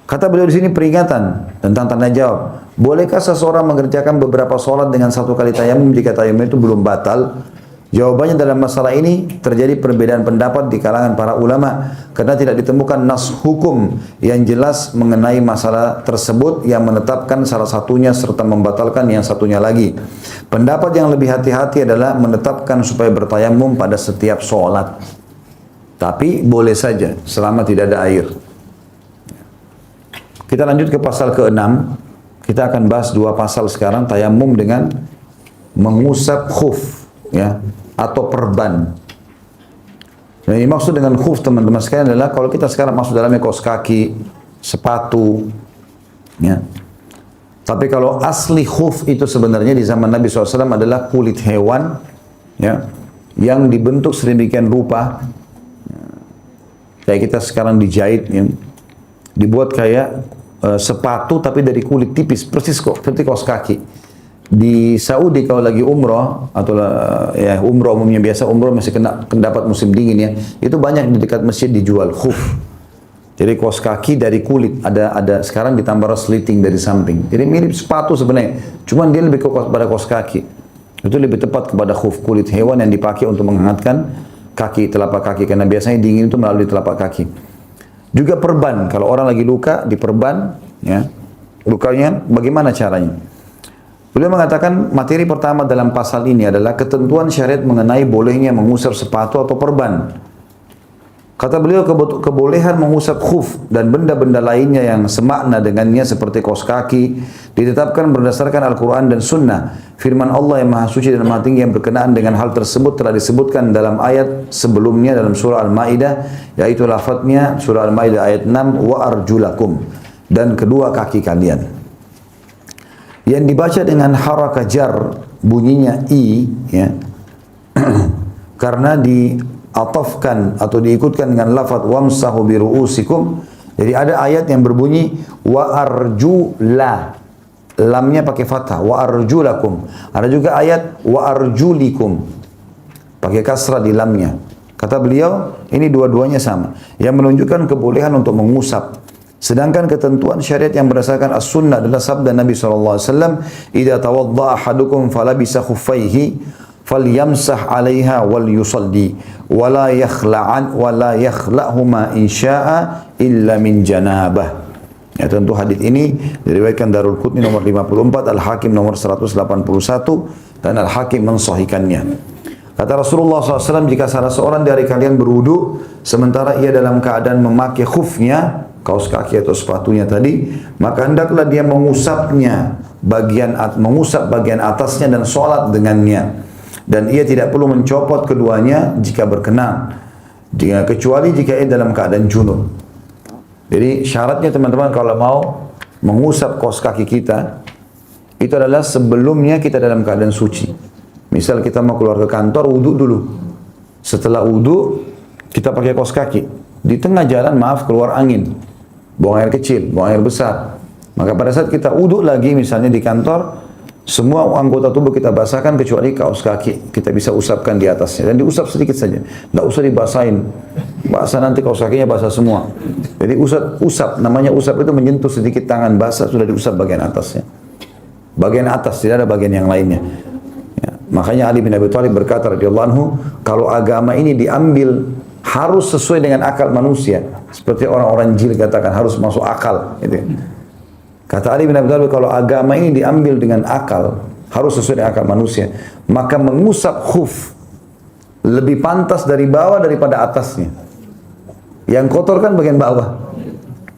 Kata beliau di sini peringatan tentang tanda jawab. Bolehkah seseorang mengerjakan beberapa sholat dengan satu kali tayamum jika tayamum itu belum batal? Jawabannya dalam masalah ini terjadi perbedaan pendapat di kalangan para ulama karena tidak ditemukan nas hukum yang jelas mengenai masalah tersebut yang menetapkan salah satunya serta membatalkan yang satunya lagi. Pendapat yang lebih hati-hati adalah menetapkan supaya bertayamum pada setiap sholat. Tapi boleh saja selama tidak ada air. Kita lanjut ke pasal ke-6. Kita akan bahas dua pasal sekarang, tayamum dengan mengusap khuf, ya, atau perban. Nah, ini maksud dengan khuf teman-teman sekalian adalah kalau kita sekarang masuk dalamnya kaos kaki, sepatu, ya. Tapi kalau asli khuf itu sebenarnya di zaman Nabi SAW adalah kulit hewan, ya, yang dibentuk sedemikian rupa, kayak kita sekarang dijahit, ya, dibuat kayak sepatu tapi dari kulit tipis, persis kok, seperti kaos kaki. Di Saudi kalau lagi umroh atau ya umroh umumnya biasa umroh masih kena dapat musim dingin ya, itu banyak di dekat masjid dijual khuf. Jadi kaos kaki dari kulit, ada sekarang ditambah resleting dari samping. Jadi mirip sepatu sebenarnya, cuman dia lebih kepada kaos kaki. Itu lebih tepat kepada khuf, kulit hewan yang dipakai untuk menghangatkan kaki, telapak kaki, karena biasanya dingin itu melalui telapak kaki. Juga perban, kalau orang lagi luka diperban, ya, lukanya bagaimana caranya? Beliau mengatakan materi pertama dalam pasal ini adalah ketentuan syariat mengenai bolehnya mengusap sepatu atau perban. Kata beliau kebolehan mengusap khuf dan benda-benda lainnya yang semakna dengannya seperti kaos kaki ditetapkan berdasarkan Al-Quran dan Sunnah. Firman Allah yang Maha Suci dan Maha Tinggi yang berkenaan dengan hal tersebut telah disebutkan dalam ayat sebelumnya dalam surah Al-Ma'idah, yaitu lafadznya surah Al-Ma'idah ayat 6, wa arjulakum, dan kedua kaki kalian. Yang dibaca dengan harakah jar, bunyinya i, ya, karena diatafkan atau diikutkan dengan lafaz wamsahu bi ru'usikum. Jadi ada ayat yang berbunyi wa arjula, lamnya pakai fathah, wa arjulakum. Ada juga ayat wa arjulikum, pakai kasrah di lamnya. Kata beliau, ini dua-duanya sama, yang menunjukkan kebolehan untuk mengusap. Sedangkan ketentuan syariat yang berdasarkan as-sunnah adalah sabda Nabi SAW, "Idza tawadda'a ahadukum falabisa khuffaihi falyamsah 'alaiha wal yusalli wa la yakhla'huma in syaa'a illa min janabah." Ya, tentu hadis ini diriwayatkan Darul Qutni nomor 54, Al-Hakim nomor 181 dan Al-Hakim mensahihkannya. Kata Rasulullah SAW, jika salah seorang dari kalian berwudu sementara ia dalam keadaan memakai khufnya, kaos kaki atau sepatunya tadi, maka hendaklah dia mengusap bagian atasnya dan sholat dengannya. Dan ia tidak perlu mencopot keduanya jika berkenan, kecuali jika ia dalam keadaan junub. Jadi syaratnya teman-teman kalau mau mengusap kaos kaki kita, itu adalah sebelumnya kita dalam keadaan suci. Misal kita mau keluar ke kantor, wudu dulu. Setelah wudu, kita pakai kaos kaki. Di tengah jalan, maaf, keluar angin. Buang air kecil, buang air besar. Maka pada saat kita wudu lagi, misalnya di kantor, semua anggota tubuh kita basahkan kecuali kaos kaki. Kita bisa usapkan di atasnya. Dan diusap sedikit saja. Tidak usah dibasahin. Basah nanti kaos kakinya basah semua. Jadi usap. Namanya usap itu menyentuh sedikit tangan basah, sudah diusap bagian atasnya. Bagian atas, tidak ada bagian yang lainnya. Ya. Makanya Ali bin Abi Thalib berkata radhiyallahu anhu, kalau agama ini diambil harus sesuai dengan akal manusia. Seperti orang-orang jil katakan harus masuk akal. Gitu. Kata Ali bin Abi Thalib, kalau agama ini diambil dengan akal, harus sesuai dengan akal manusia, maka mengusap khuf lebih pantas dari bawah daripada atasnya. Yang kotor kan bagian bawah.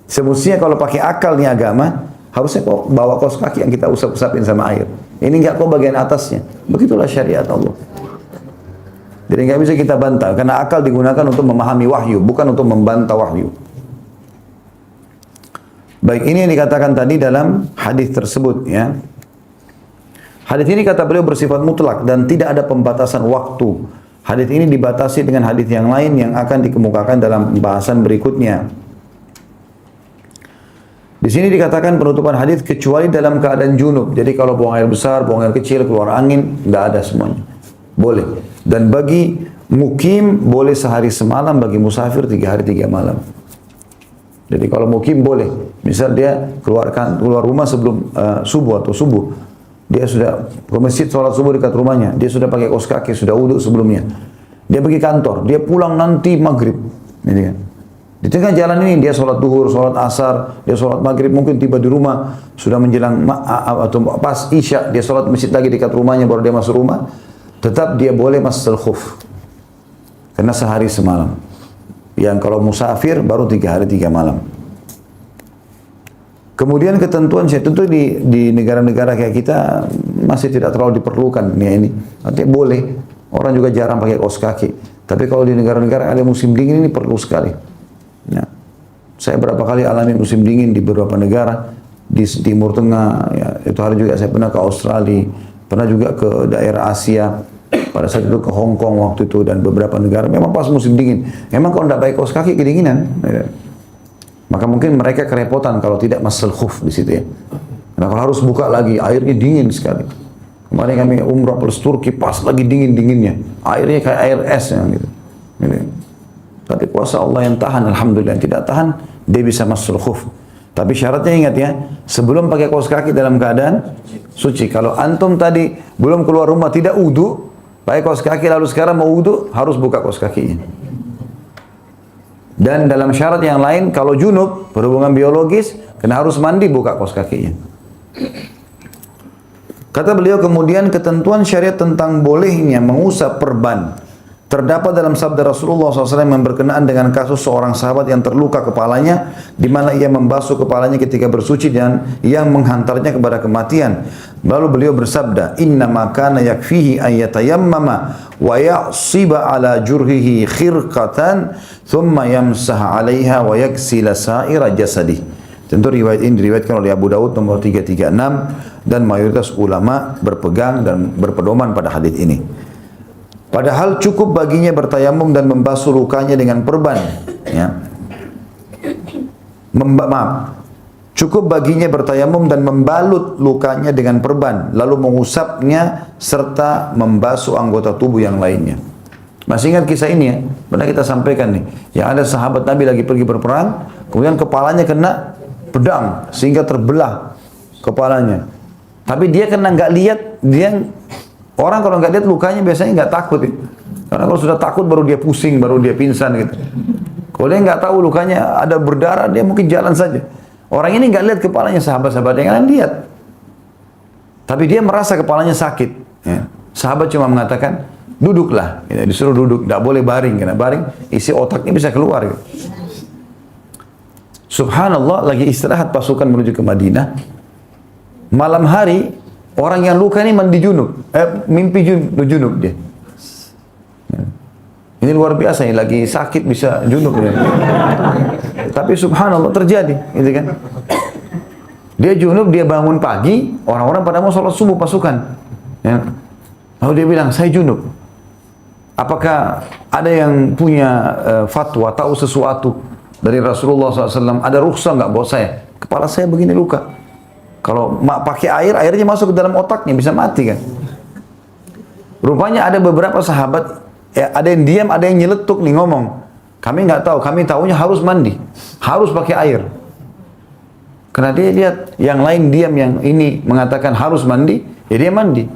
Semestinya kalau pakai akal nih agama, harusnya kok bawa kaos kaki yang kita usap-usapin sama air. Ini enggak kok bagian atasnya. Begitulah syariat Allah. Jadi enggak bisa kita bantah, karena akal digunakan untuk memahami wahyu, bukan untuk membantah wahyu. Baik, ini yang dikatakan tadi dalam hadis tersebut, ya. Hadis ini kata beliau bersifat mutlak dan tidak ada pembatasan waktu. Hadis ini dibatasi dengan hadis yang lain yang akan dikemukakan dalam pembahasan berikutnya. Di sini dikatakan penutupan hadis kecuali dalam keadaan junub. Jadi kalau buang air besar, buang air kecil, keluar angin, tidak ada semuanya. Boleh. Dan bagi mukim boleh sehari semalam, bagi musafir 3 hari 3 malam. Jadi kalau mukim boleh. Misal dia keluar rumah sebelum subuh atau subuh. Dia sudah ke masjid sholat subuh dekat rumahnya. Dia sudah pakai kaos kaki, sudah wudhu sebelumnya. Dia pergi kantor, dia pulang nanti maghrib. Gitu kan. Di tengah jalan ini dia sholat duhur, sholat asar, dia sholat maghrib, mungkin tiba di rumah sudah menjelang atau pas isya dia sholat masjid lagi dekat rumahnya baru dia masuk rumah, tetap dia boleh masuk khuf karena sehari semalam. Yang kalau musafir baru 3 hari 3 malam. Kemudian ketentuan saya tentu di negara-negara kayak kita masih tidak terlalu diperlukan ini. Artinya boleh, orang juga jarang pakai kaos kaki. Tapi kalau di negara-negara ada musim dingin ini perlu sekali. Ya. Saya berapa kali alami musim dingin di beberapa negara di Timur Tengah, ya, itu hari juga saya pernah ke Australia, pernah juga ke daerah Asia, pada saat itu ke Hong Kong waktu itu dan beberapa negara. Memang pas musim dingin, memang kalau tidak pakai kaos kaki kedinginan, ya. Maka mungkin mereka kerepotan kalau tidak masal khuf di situ ya. Nah kalau harus buka lagi, airnya dingin sekali. Kemarin kami umrah plus Turki pas lagi dingin-dinginnya, airnya kayak air es ya, gitu. Tapi kuasa Allah yang tahan, alhamdulillah. Yang tidak tahan, dia bisa masuk khuf. Tapi syaratnya ingat ya, sebelum pakai kaos kaki dalam keadaan suci. Kalau antum tadi belum keluar rumah tidak wudu, pakai kaos kaki lalu sekarang mau wudu, harus buka kaos kakinya. Dan dalam syarat yang lain, kalau junub, berhubungan biologis, kena harus mandi, buka kaos kakinya. Kata beliau kemudian ketentuan syariat tentang bolehnya mengusap perban terdapat dalam sabda Rasulullah SAW yang berkenaan dengan kasus seorang sahabat yang terluka kepalanya, di mana ia membasuh kepalanya ketika bersuci dan yang menghantarnya kepada kematian. Lalu beliau bersabda, Inna makana yakfihi ayyatayammama wa ya'siba ala jurhihi khirqatan thumma yamsah alaiha wa yaksila sa'ira jasadih. Tentu riwayat ini diriwayatkan oleh Abu Daud nomor 336 dan mayoritas ulama berpegang dan berpedoman pada hadis ini. Padahal cukup baginya bertayamum dan membasuh lukanya dengan perban. Ya. Cukup baginya bertayamum dan membalut lukanya dengan perban, lalu mengusapnya serta membasuh anggota tubuh yang lainnya. Masih ingat kisah ini ya? Pernah kita sampaikan nih. Yang ada sahabat Nabi lagi pergi berperang, kemudian kepalanya kena pedang sehingga terbelah kepalanya. Tapi dia kena nggak lihat, orang kalau nggak lihat lukanya biasanya nggak takut ya. Karena kalau sudah takut baru dia pusing, baru dia pingsan gitu. Kalau dia nggak tahu lukanya ada berdarah, dia mungkin jalan saja. Orang ini nggak lihat kepalanya, sahabat-sahabat yang lain lihat. Tapi dia merasa kepalanya sakit. Ya. Sahabat cuma mengatakan, duduklah. Ya, disuruh duduk, nggak boleh baring. Karena baring isi otaknya bisa keluar. Gitu. Subhanallah, lagi istirahat pasukan menuju ke Madinah. Malam hari orang yang luka ini mandi junub, mimpi junub dia. Ini luar biasa, ini lagi sakit bisa junub ya. Tapi subhanallah terjadi, gitu kan? Dia junub, dia bangun pagi, orang-orang pada mau sholat subuh pasukan. Ya. Lalu dia bilang, saya junub. Apakah ada yang punya fatwa, tahu sesuatu dari Rasulullah SAW? Ada rukhsah nggak buat saya? Kepala saya begini luka. Kalau pakai air, airnya masuk ke dalam otaknya, bisa mati kan. Rupanya ada beberapa sahabat, ya, ada yang diam, ada yang nyeletuk nih ngomong. Kami nggak tahu, kami tahunya harus mandi, harus pakai air. Karena dia lihat yang lain diam, yang ini mengatakan harus mandi, ya dia mandi.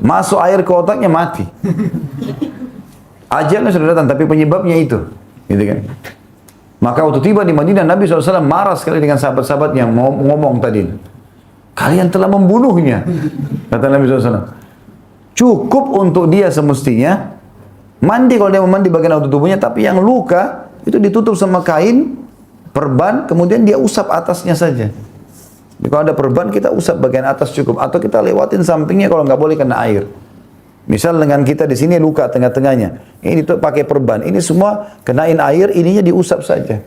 Masuk air ke otaknya mati. Ajalnya sudah datang, tapi penyebabnya itu. Gitu kan. Maka waktu tiba di Madinah, Nabi SAW marah sekali dengan sahabat-sahabat yang ngomong tadi. Kalian telah membunuhnya, kata Nabi SAW. Cukup untuk dia semestinya mandi kalau dia mau mandi bagian auto tubuhnya, tapi yang luka itu ditutup sama kain, perban, kemudian dia usap atasnya saja. Jadi kalau ada perban kita usap bagian atas cukup, atau kita lewatin sampingnya kalau nggak boleh kena air. Misal dengan kita di sini luka tengah-tengahnya, ini tuh pakai perban, ini semua kenain air, ininya diusap saja,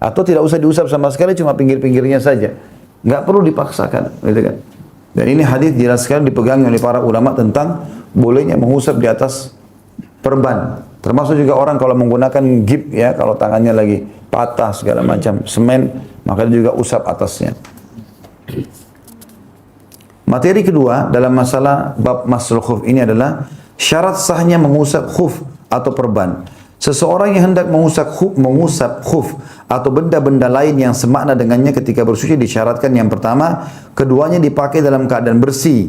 atau tidak usah diusap sama sekali, cuma pinggir-pinggirnya saja, nggak perlu dipaksakan, gitu kan? Dan ini hadis jelas sekali dipegangi oleh para ulama tentang bolehnya mengusap di atas perban. Termasuk juga orang kalau menggunakan gip ya, kalau tangannya lagi patah segala macam semen, maka dia juga usap atasnya. Materi kedua dalam masalah bab masul khuf ini adalah syarat sahnya mengusap khuf atau perban. Seseorang yang hendak mengusap khuf atau benda-benda lain yang semakna dengannya ketika bersuci disyaratkan yang pertama, keduanya dipakai dalam keadaan bersih.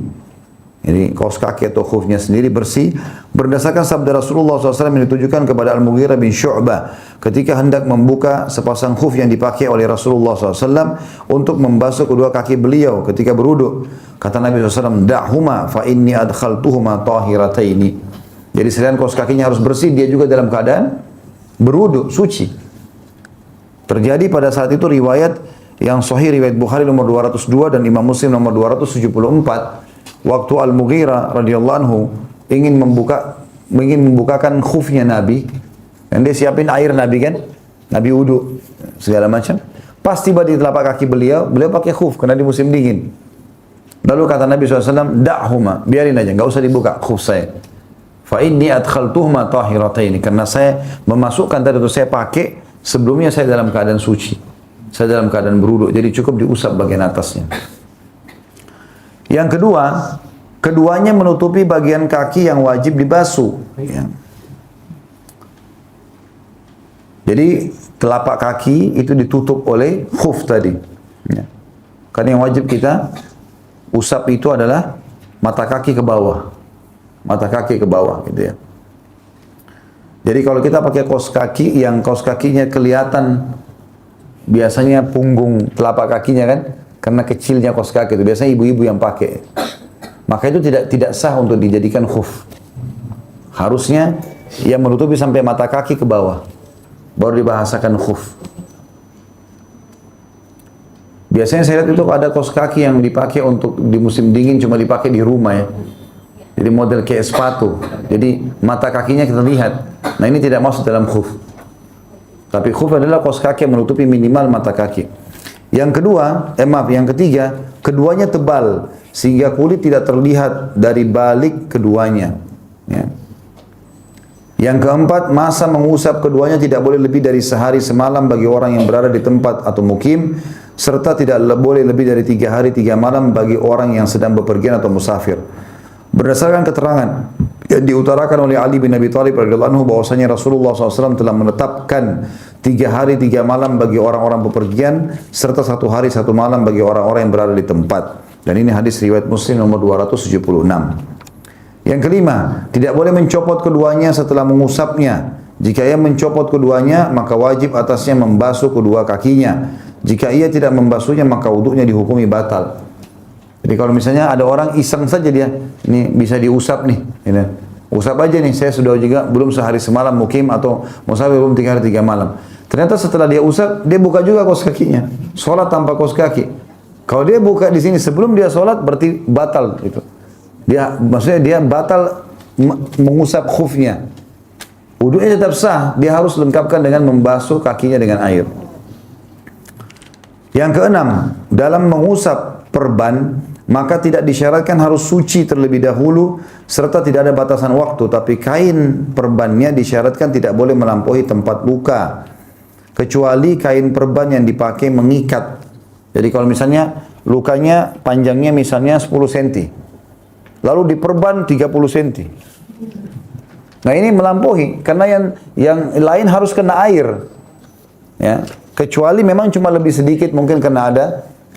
Jadi kaos kaki atau khufnya sendiri bersih. Berdasarkan sabda Rasulullah SAW yang ditujukan kepada Al-Mughirah bin Syu'bah ketika hendak membuka sepasang khuf yang dipakai oleh Rasulullah SAW untuk membasuh kedua kaki beliau ketika berwudu. Kata Nabi SAW, "Da'huma fa inni adkhaltuhuma tahirataini." Jadi selain kaos kakinya harus bersih, dia juga dalam keadaan berwudu, suci. Terjadi pada saat itu riwayat yang sahih, riwayat Bukhari nomor 202 dan Imam Muslim nomor 274. Waktu Al-Mughirah radhiyallahu anhu ingin membukakan khufnya Nabi, dan dia siapin air Nabi kan, Nabi wudu segala macam. Pas tiba di telapak kaki beliau pakai khuf karena di musim dingin. Lalu kata Nabi SAW, "Da'huma," biarin aja, nggak usah dibuka khuf saya. Fa inni adkhaltuhuma tahirataini, karena saya memasukkan tadi itu saya pakai, sebelumnya saya dalam keadaan suci, saya dalam keadaan berwudu, jadi cukup diusap bagian atasnya. Yang kedua, keduanya menutupi bagian kaki yang wajib dibasuh. Ya. Jadi telapak kaki itu ditutup oleh khuf tadi. Ya. Karena yang wajib kita usap itu adalah mata kaki ke bawah, mata kaki ke bawah, gitu ya. Jadi kalau kita pakai kaos kaki yang kaos kakinya kelihatan, biasanya punggung telapak kakinya kan, karena kecilnya kaos kaki itu biasanya ibu-ibu yang pakai, maka itu tidak sah untuk dijadikan khuf. Harusnya yang menutupi sampai mata kaki ke bawah, baru dibahasakan khuf. Biasanya saya lihat itu ada kaos kaki yang dipakai untuk di musim dingin, cuma dipakai di rumah ya. Jadi model kayak sepatu, jadi mata kakinya kita lihat. Nah ini tidak masuk dalam khuf. Tapi khuf adalah kaos kaki yang menutupi minimal mata kaki. Yang kedua, yang ketiga, keduanya tebal sehingga kulit tidak terlihat dari balik keduanya. Ya. Yang keempat, masa mengusap keduanya tidak boleh lebih dari sehari semalam bagi orang yang berada di tempat atau mukim, serta tidak boleh lebih dari 3 hari 3 malam bagi orang yang sedang bepergian atau musafir. Berdasarkan keterangan yang diutarakan oleh Ali bin Abi Thalib radhiyallahu anhu bahwasanya Rasulullah SAW telah menetapkan 3 hari 3 malam bagi orang-orang bepergian serta 1 hari 1 malam bagi orang-orang yang berada di tempat. Dan ini hadis riwayat Muslim nomor 276. Yang kelima, tidak boleh mencopot keduanya setelah mengusapnya. Jika ia mencopot keduanya, maka wajib atasnya membasuh kedua kakinya. Jika ia tidak membasuhnya, maka wudhunya dihukumi batal. Jadi kalau misalnya ada orang iseng saja dia, ini bisa diusap nih, gitu. Usap aja nih, saya sudah juga belum sehari semalam mukim atau musafir belum 3 hari 3 malam. Ternyata setelah dia usap, dia buka juga kaos kakinya. Sholat tanpa kaos kaki. Kalau dia buka di sini sebelum dia sholat, berarti batal gitu. Maksudnya dia batal mengusap khufnya. Wudunya tetap sah, dia harus lengkapkan dengan membasuh kakinya dengan air. Yang keenam, dalam mengusap perban, maka tidak disyaratkan harus suci terlebih dahulu, serta tidak ada batasan waktu, tapi kain perbannya disyaratkan tidak boleh melampaui tempat luka, kecuali kain perban yang dipakai mengikat. Jadi kalau misalnya lukanya panjangnya misalnya 10 cm, lalu diperban 30 cm. Nah ini melampaui, karena yang lain harus kena air. Ya, kecuali memang cuma lebih sedikit, mungkin kena ada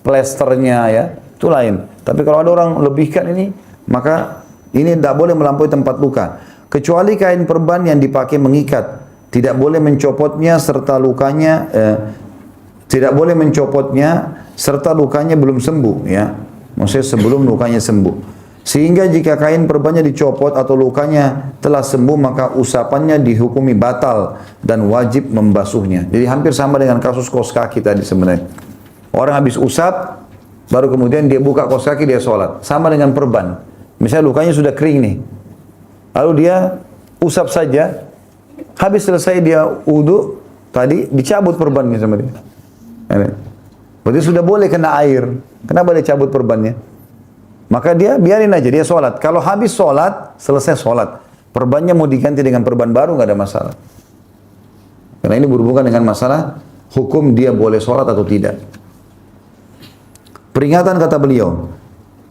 plesternya ya, itu lain. Tapi kalau ada orang lebihkan ini, maka Ini tidak boleh melampaui tempat luka. Kecuali kain perban yang dipakai mengikat. Tidak boleh mencopotnya serta lukanya tidak boleh mencopotnya serta lukanya belum sembuh, ya. Maksudnya sebelum lukanya sembuh. Sehingga jika kain perbannya dicopot atau lukanya telah sembuh, maka usapannya dihukumi batal dan wajib membasuhnya. Jadi hampir sama dengan kasus kaos kaki tadi sebenarnya. Orang habis usap, baru kemudian dia buka kaos kaki, dia sholat. Sama dengan perban. Misalnya lukanya sudah kering nih. Lalu dia usap saja, habis selesai dia wudu, tadi dicabut perbannya sama dia. Berarti sudah boleh kena air. Kenapa dia cabut perbannya? Maka dia biarin aja, dia sholat. Kalau habis sholat, selesai sholat. Perbannya mau diganti dengan perban baru, nggak ada masalah. Karena ini berhubungan dengan masalah hukum dia boleh sholat atau tidak. Peringatan kata beliau.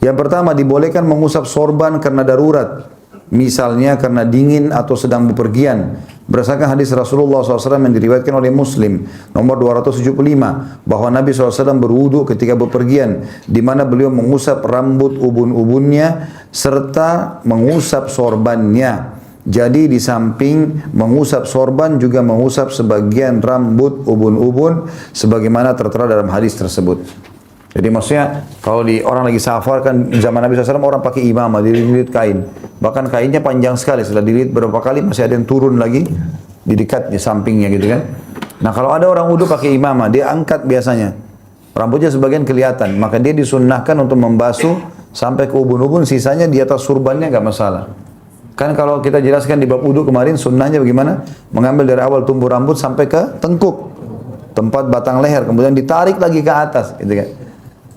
Yang pertama, dibolehkan mengusap sorban karena darurat. Misalnya karena dingin atau sedang bepergian. Berdasarkan hadis Rasulullah SAW yang diriwayatkan oleh Muslim nomor 275 bahwa Nabi SAW berwudu ketika bepergian, di mana beliau mengusap rambut ubun-ubunnya serta mengusap sorbannya. Jadi di samping mengusap sorban juga mengusap sebagian rambut ubun-ubun sebagaimana tertera dalam hadis tersebut. Jadi maksudnya kalau orang lagi safar kan zaman Nabi SAW orang pakai imamah, dililit kain. Bahkan kainnya panjang sekali, setelah dililit beberapa kali masih ada yang turun lagi di dekat di sampingnya gitu kan. Nah kalau ada orang wudu pakai imamah, dia angkat biasanya. Rambutnya sebagian kelihatan, maka dia disunnahkan untuk membasuh sampai ke ubun-ubun, sisanya di atas surbannya nggak masalah. Kan kalau kita jelaskan di bab wudu kemarin sunnahnya bagaimana? Mengambil dari awal tumbuh rambut sampai ke tengkuk, tempat batang leher, kemudian ditarik lagi ke atas gitu kan.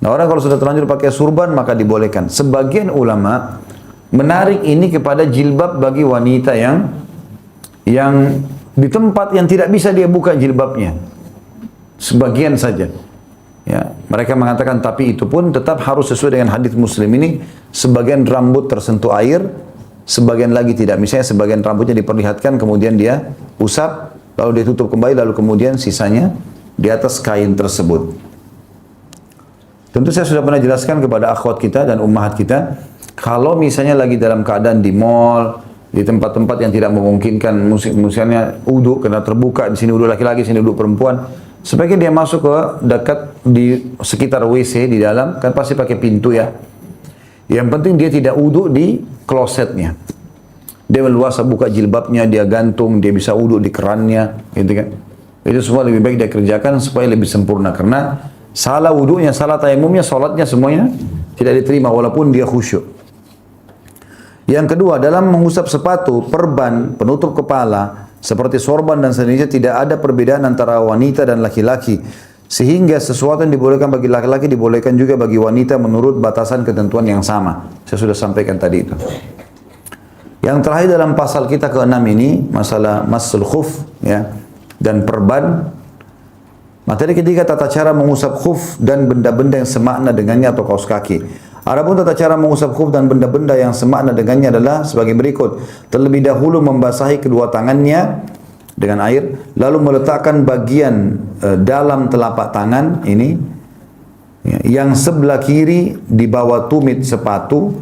Nah orang kalau sudah terlanjur pakai surban maka dibolehkan. Sebagian ulama menarik ini kepada jilbab bagi wanita yang di tempat yang tidak bisa dia buka jilbabnya. Sebagian saja. Ya, mereka mengatakan tapi itu pun tetap harus sesuai dengan hadis Muslim ini. Sebagian rambut tersentuh air, sebagian lagi tidak. Misalnya sebagian rambutnya diperlihatkan kemudian dia usap, lalu dia tutup kembali, lalu kemudian sisanya di atas kain tersebut. Tentu saya sudah pernah jelaskan kepada akhwat kita dan ummahat kita, kalau misalnya lagi dalam keadaan di mall, di tempat-tempat yang tidak memungkinkan, misalnya wudu karena terbuka, di sini wudu laki-laki, sini wudu perempuan, sebaiknya dia masuk ke dekat di sekitar WC di dalam, kan pasti pakai pintu ya. Yang penting dia tidak wudu di klosetnya. Dia leluasa buka jilbabnya, dia gantung, dia bisa wudu di kerannya, gitu kan. Itu semua lebih baik dia kerjakan supaya lebih sempurna, karena salah wudunya, salah tayamumnya, sholatnya semuanya tidak diterima walaupun dia khusyuk. Yang kedua, dalam mengusap sepatu, perban, penutup kepala, seperti sorban dan sejenisnya tidak ada perbedaan antara wanita dan laki-laki. Sehingga sesuatu yang dibolehkan bagi laki-laki dibolehkan juga bagi wanita menurut batasan ketentuan yang sama. Saya sudah sampaikan tadi itu. Yang terakhir dalam pasal kita ke-6 ini, masalah masul khuf ya, dan perban. Materi ketiga, tata cara mengusap khuf dan benda-benda yang semakna dengannya atau kaos kaki. Adapun tata cara mengusap khuf dan benda-benda yang semakna dengannya adalah sebagai berikut. Terlebih dahulu membasahi kedua tangannya dengan air, lalu meletakkan bagian dalam telapak tangan ini yang sebelah kiri di bawah tumit sepatu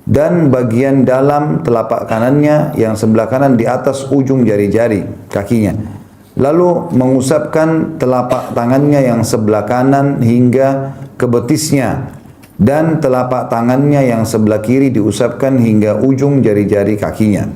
dan bagian dalam telapak kanannya yang sebelah kanan di atas ujung jari-jari kakinya. Lalu mengusapkan telapak tangannya yang sebelah kanan hingga ke betisnya dan telapak tangannya yang sebelah kiri diusapkan hingga ujung jari-jari kakinya.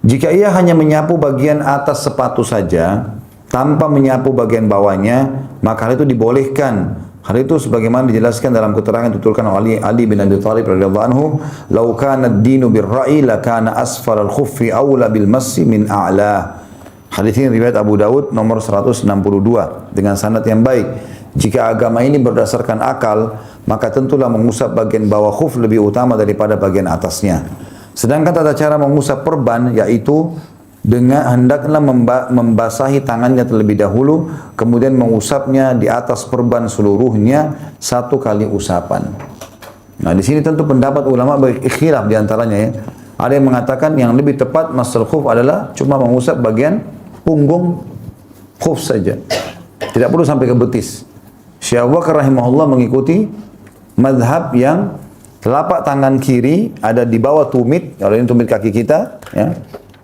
Jika ia hanya menyapu bagian atas sepatu saja tanpa menyapu bagian bawahnya, maka hal itu dibolehkan. Hal itu sebagaimana dijelaskan dalam keterangan dituturkan oleh Ali bin Abi Thalib radhiyallahu anhu, "Lau kana ad-dinu bir-ra'i la kana asfal al-khuffi aula bil massi min a'la." Hadis ini riwayat Abu Daud nomor 162 dengan sanad yang baik. Jika agama ini berdasarkan akal, maka tentulah mengusap bagian bawah khuf lebih utama daripada bagian atasnya. Sedangkan tata cara mengusap perban yaitu dengan hendaklah membasahi tangannya terlebih dahulu, kemudian mengusapnya di atas perban seluruhnya 1 kali usapan. Nah, di sini tentu pendapat ulama berkhilaf di antaranya ya. Ada yang mengatakan yang lebih tepat masul khuf adalah cuma mengusap bagian punggung khuf saja. Tidak perlu sampai ke betis. Syekh Abu Bakar rahimahullah mengikuti madhab yang Telapak tangan kiri ada di bawah tumit, kalau ini tumit kaki kita, ya.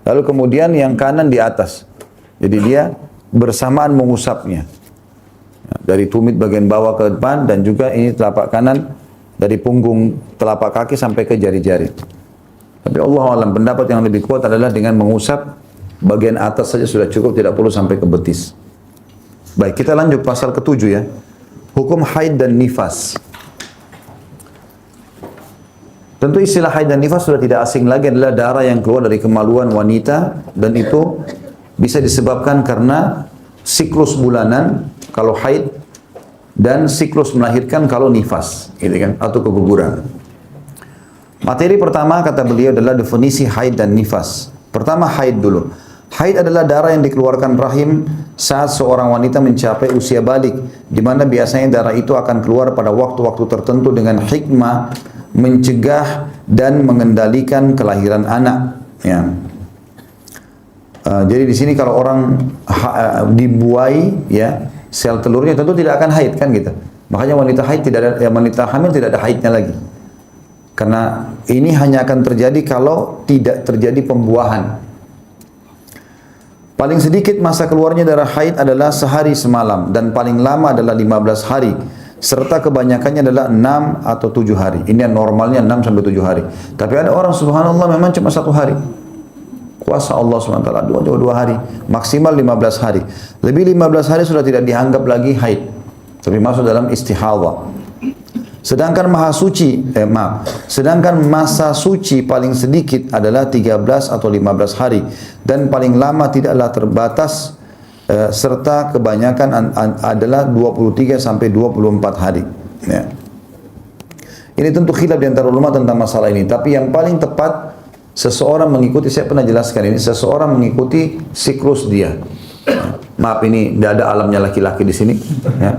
Lalu kemudian yang kanan di atas. Jadi dia bersamaan mengusapnya. Ya, dari tumit bagian bawah ke depan dan juga ini telapak kanan dari punggung telapak kaki sampai ke jari-jari. Tapi Allah alam, pendapat yang lebih kuat adalah dengan mengusap bagian atas saja sudah cukup, tidak perlu sampai ke betis. Baik, kita lanjut pasal ke-7 ya. Hukum haid dan nifas. Tentu istilah haid dan nifas sudah tidak asing lagi, adalah darah yang keluar dari kemaluan wanita, dan itu bisa disebabkan karena siklus bulanan kalau haid dan siklus melahirkan kalau nifas, gitu kan, atau keguguran. Materi pertama kata beliau adalah definisi haid dan nifas. Pertama haid dulu. Haid adalah darah yang dikeluarkan rahim saat seorang wanita mencapai usia balik, di mana biasanya darah itu akan keluar pada waktu-waktu tertentu dengan hikmah mencegah dan mengendalikan kelahiran anak. Ya. Jadi di sini kalau orang dibuai, ya, sel telurnya tentu tidak akan haid kan gitu. Makanya wanita haid tidak ada, ya, wanita hamil tidak ada haidnya lagi. Karena ini hanya akan terjadi kalau tidak terjadi pembuahan. Paling sedikit masa keluarnya darah haid adalah sehari semalam dan paling lama adalah 15 hari. Serta kebanyakannya adalah 6 atau 7 hari. Ini yang normalnya 6 sampai 7 hari. Tapi ada orang subhanallah memang cuma 1 hari. Kuasa Allah SWT, 2 hari. Maksimal 15 hari. Lebih 15 hari sudah tidak dianggap lagi haid. Tapi masuk dalam istihadhah. Sedangkan sedangkan masa suci paling sedikit adalah 13 atau 15 hari. Dan paling lama tidaklah terbatas, serta kebanyakan adalah 23 sampai 24 hari. Ya. Ini tentu khilaf di antara ulama tentang masalah ini. Tapi yang paling tepat, seseorang mengikuti, saya pernah jelaskan ini, seseorang mengikuti siklus dia. Ya. Maaf, ini tidak ada alamnya laki-laki di sini. Ya.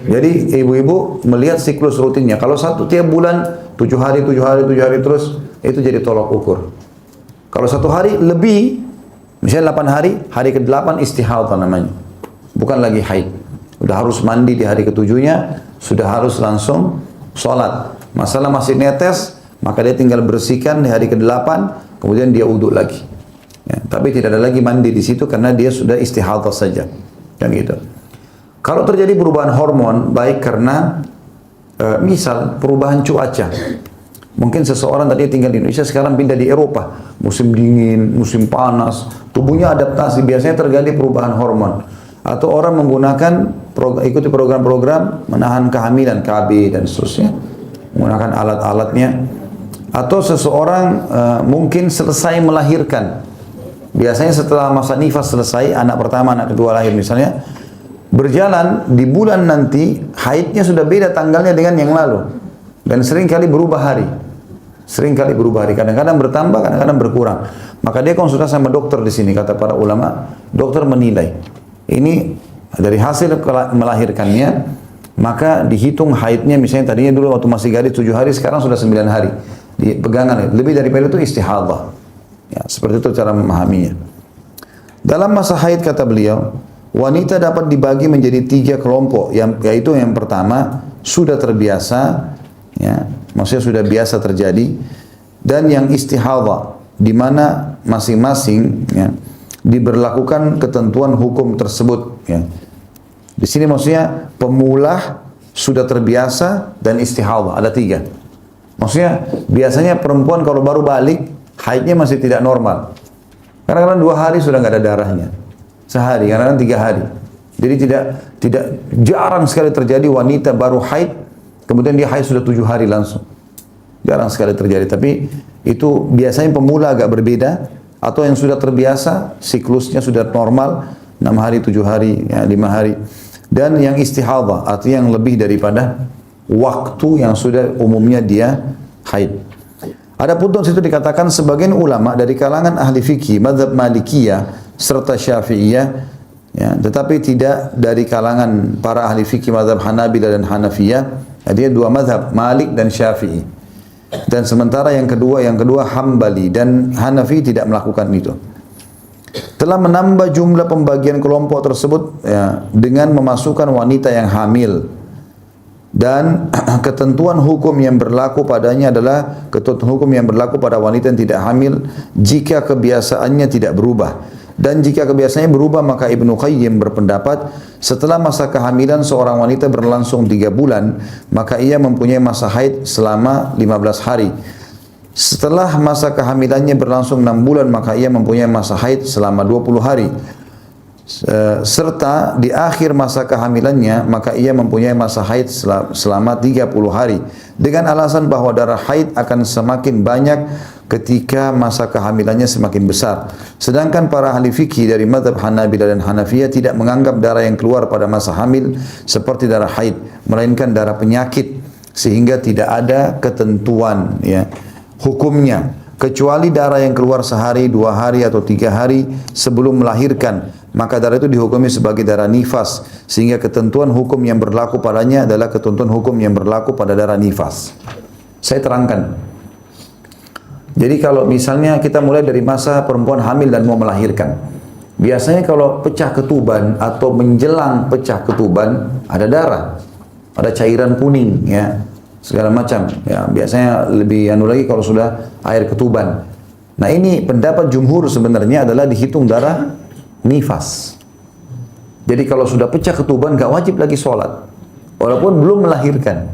Jadi ibu-ibu melihat siklus rutinnya. Kalau tiap bulan 7 hari terus, itu jadi tolok ukur. Kalau 1 hari lebih, misalnya 8 hari, hari ke-8 istihadhah namanya. Bukan lagi haid. Sudah harus mandi di hari ke-7-nya, sudah harus langsung sholat. Masalah masih netes, maka dia tinggal bersihkan di hari ke-8, kemudian dia wudhu lagi. Ya, tapi tidak ada lagi mandi di situ karena dia sudah istihadhah saja. Kan gitu. Kalau terjadi perubahan hormon, baik karena misal perubahan cuaca. Mungkin seseorang tadi tinggal di Indonesia, sekarang pindah di Eropa. Musim dingin, musim panas, tubuhnya adaptasi, biasanya terjadi perubahan hormon. Atau orang menggunakan, ikuti program-program menahan kehamilan, KB dan seterusnya. Menggunakan alat-alatnya. Atau seseorang mungkin selesai melahirkan. Biasanya setelah masa nifas selesai, anak pertama, anak kedua lahir misalnya, berjalan di bulan nanti, haidnya sudah beda tanggalnya dengan yang lalu. Dan sering kali berubah hari. Kadang-kadang bertambah, kadang-kadang berkurang. Maka dia konsultasi sama dokter di sini, kata para ulama. Dokter menilai. Ini dari hasil melahirkannya, maka dihitung haidnya, misalnya tadinya dulu waktu masih gadis 7 hari, sekarang sudah 9 hari. Di pegangan, lebih daripada itu istihadhah. Ya, seperti itu cara memahaminya. Dalam masa haid kata beliau, wanita dapat dibagi menjadi 3 kelompok, yaitu yang pertama sudah terbiasa, ya, maksudnya sudah biasa terjadi, dan yang istihadhah, di mana masing-masing, ya, diberlakukan ketentuan hukum tersebut. Ya. Di sini maksudnya pemula, sudah terbiasa, dan istihadhah, ada 3. Maksudnya biasanya perempuan kalau baru balik, haidnya masih tidak normal. Kadang-kadang 2 hari sudah nggak ada darahnya. Sehari, kadang-kadang 3 hari. Jadi tidak jarang sekali terjadi wanita baru haid, kemudian dia haid sudah 7 hari langsung. Jarang sekali terjadi. Tapi itu biasanya pemula agak berbeda, atau yang sudah terbiasa, siklusnya sudah normal, 6 hari, 7 hari, ya, 5 hari. Dan yang istihadhah, artinya yang lebih daripada waktu yang sudah umumnya dia haid. Adapun di situ dikatakan sebagian ulama dari kalangan ahli fikih, mazhab Malikiyah serta Syafi'iyah, ya, tetapi tidak dari kalangan para ahli fikih mazhab Hanabilah dan Hanafiyah. Dia 2 mazhab, Malik dan Syafi'i. Dan sementara yang kedua Hambali dan Hanafi tidak melakukan itu. Telah menambah jumlah pembagian kelompok tersebut, ya, dengan memasukkan wanita yang hamil. Dan ketentuan hukum yang berlaku padanya adalah ketentuan hukum yang berlaku pada wanita yang tidak hamil jika kebiasaannya tidak berubah. Dan jika kebiasaannya berubah, maka Ibnu Qayyim berpendapat setelah masa kehamilan seorang wanita berlangsung 3 bulan, maka ia mempunyai masa haid selama 15 hari. Setelah masa kehamilannya berlangsung 6 bulan, maka ia mempunyai masa haid selama 20 hari. Serta di akhir masa kehamilannya maka ia mempunyai masa haid selama 30 hari dengan alasan bahwa darah haid akan semakin banyak ketika masa kehamilannya semakin besar. Sedangkan para ahli fikih dari mazhab Hanabilah dan Hanafiyah tidak menganggap darah yang keluar pada masa hamil seperti darah haid, melainkan darah penyakit, sehingga tidak ada ketentuan ya hukumnya kecuali darah yang keluar sehari, 2 hari atau 3 hari sebelum melahirkan, maka darah itu dihukumi sebagai darah nifas, sehingga ketentuan hukum yang berlaku padanya adalah ketentuan hukum yang berlaku pada darah nifas. Saya terangkan. Jadi kalau misalnya kita mulai dari masa perempuan hamil dan mau melahirkan, biasanya kalau pecah ketuban atau menjelang pecah ketuban ada darah, ada cairan kuning ya, segala macam ya, biasanya lebih lagi kalau sudah air ketuban. Nah ini pendapat jumhur sebenarnya adalah dihitung darah nifas. Jadi kalau sudah pecah ketuban gak wajib lagi sholat walaupun belum melahirkan,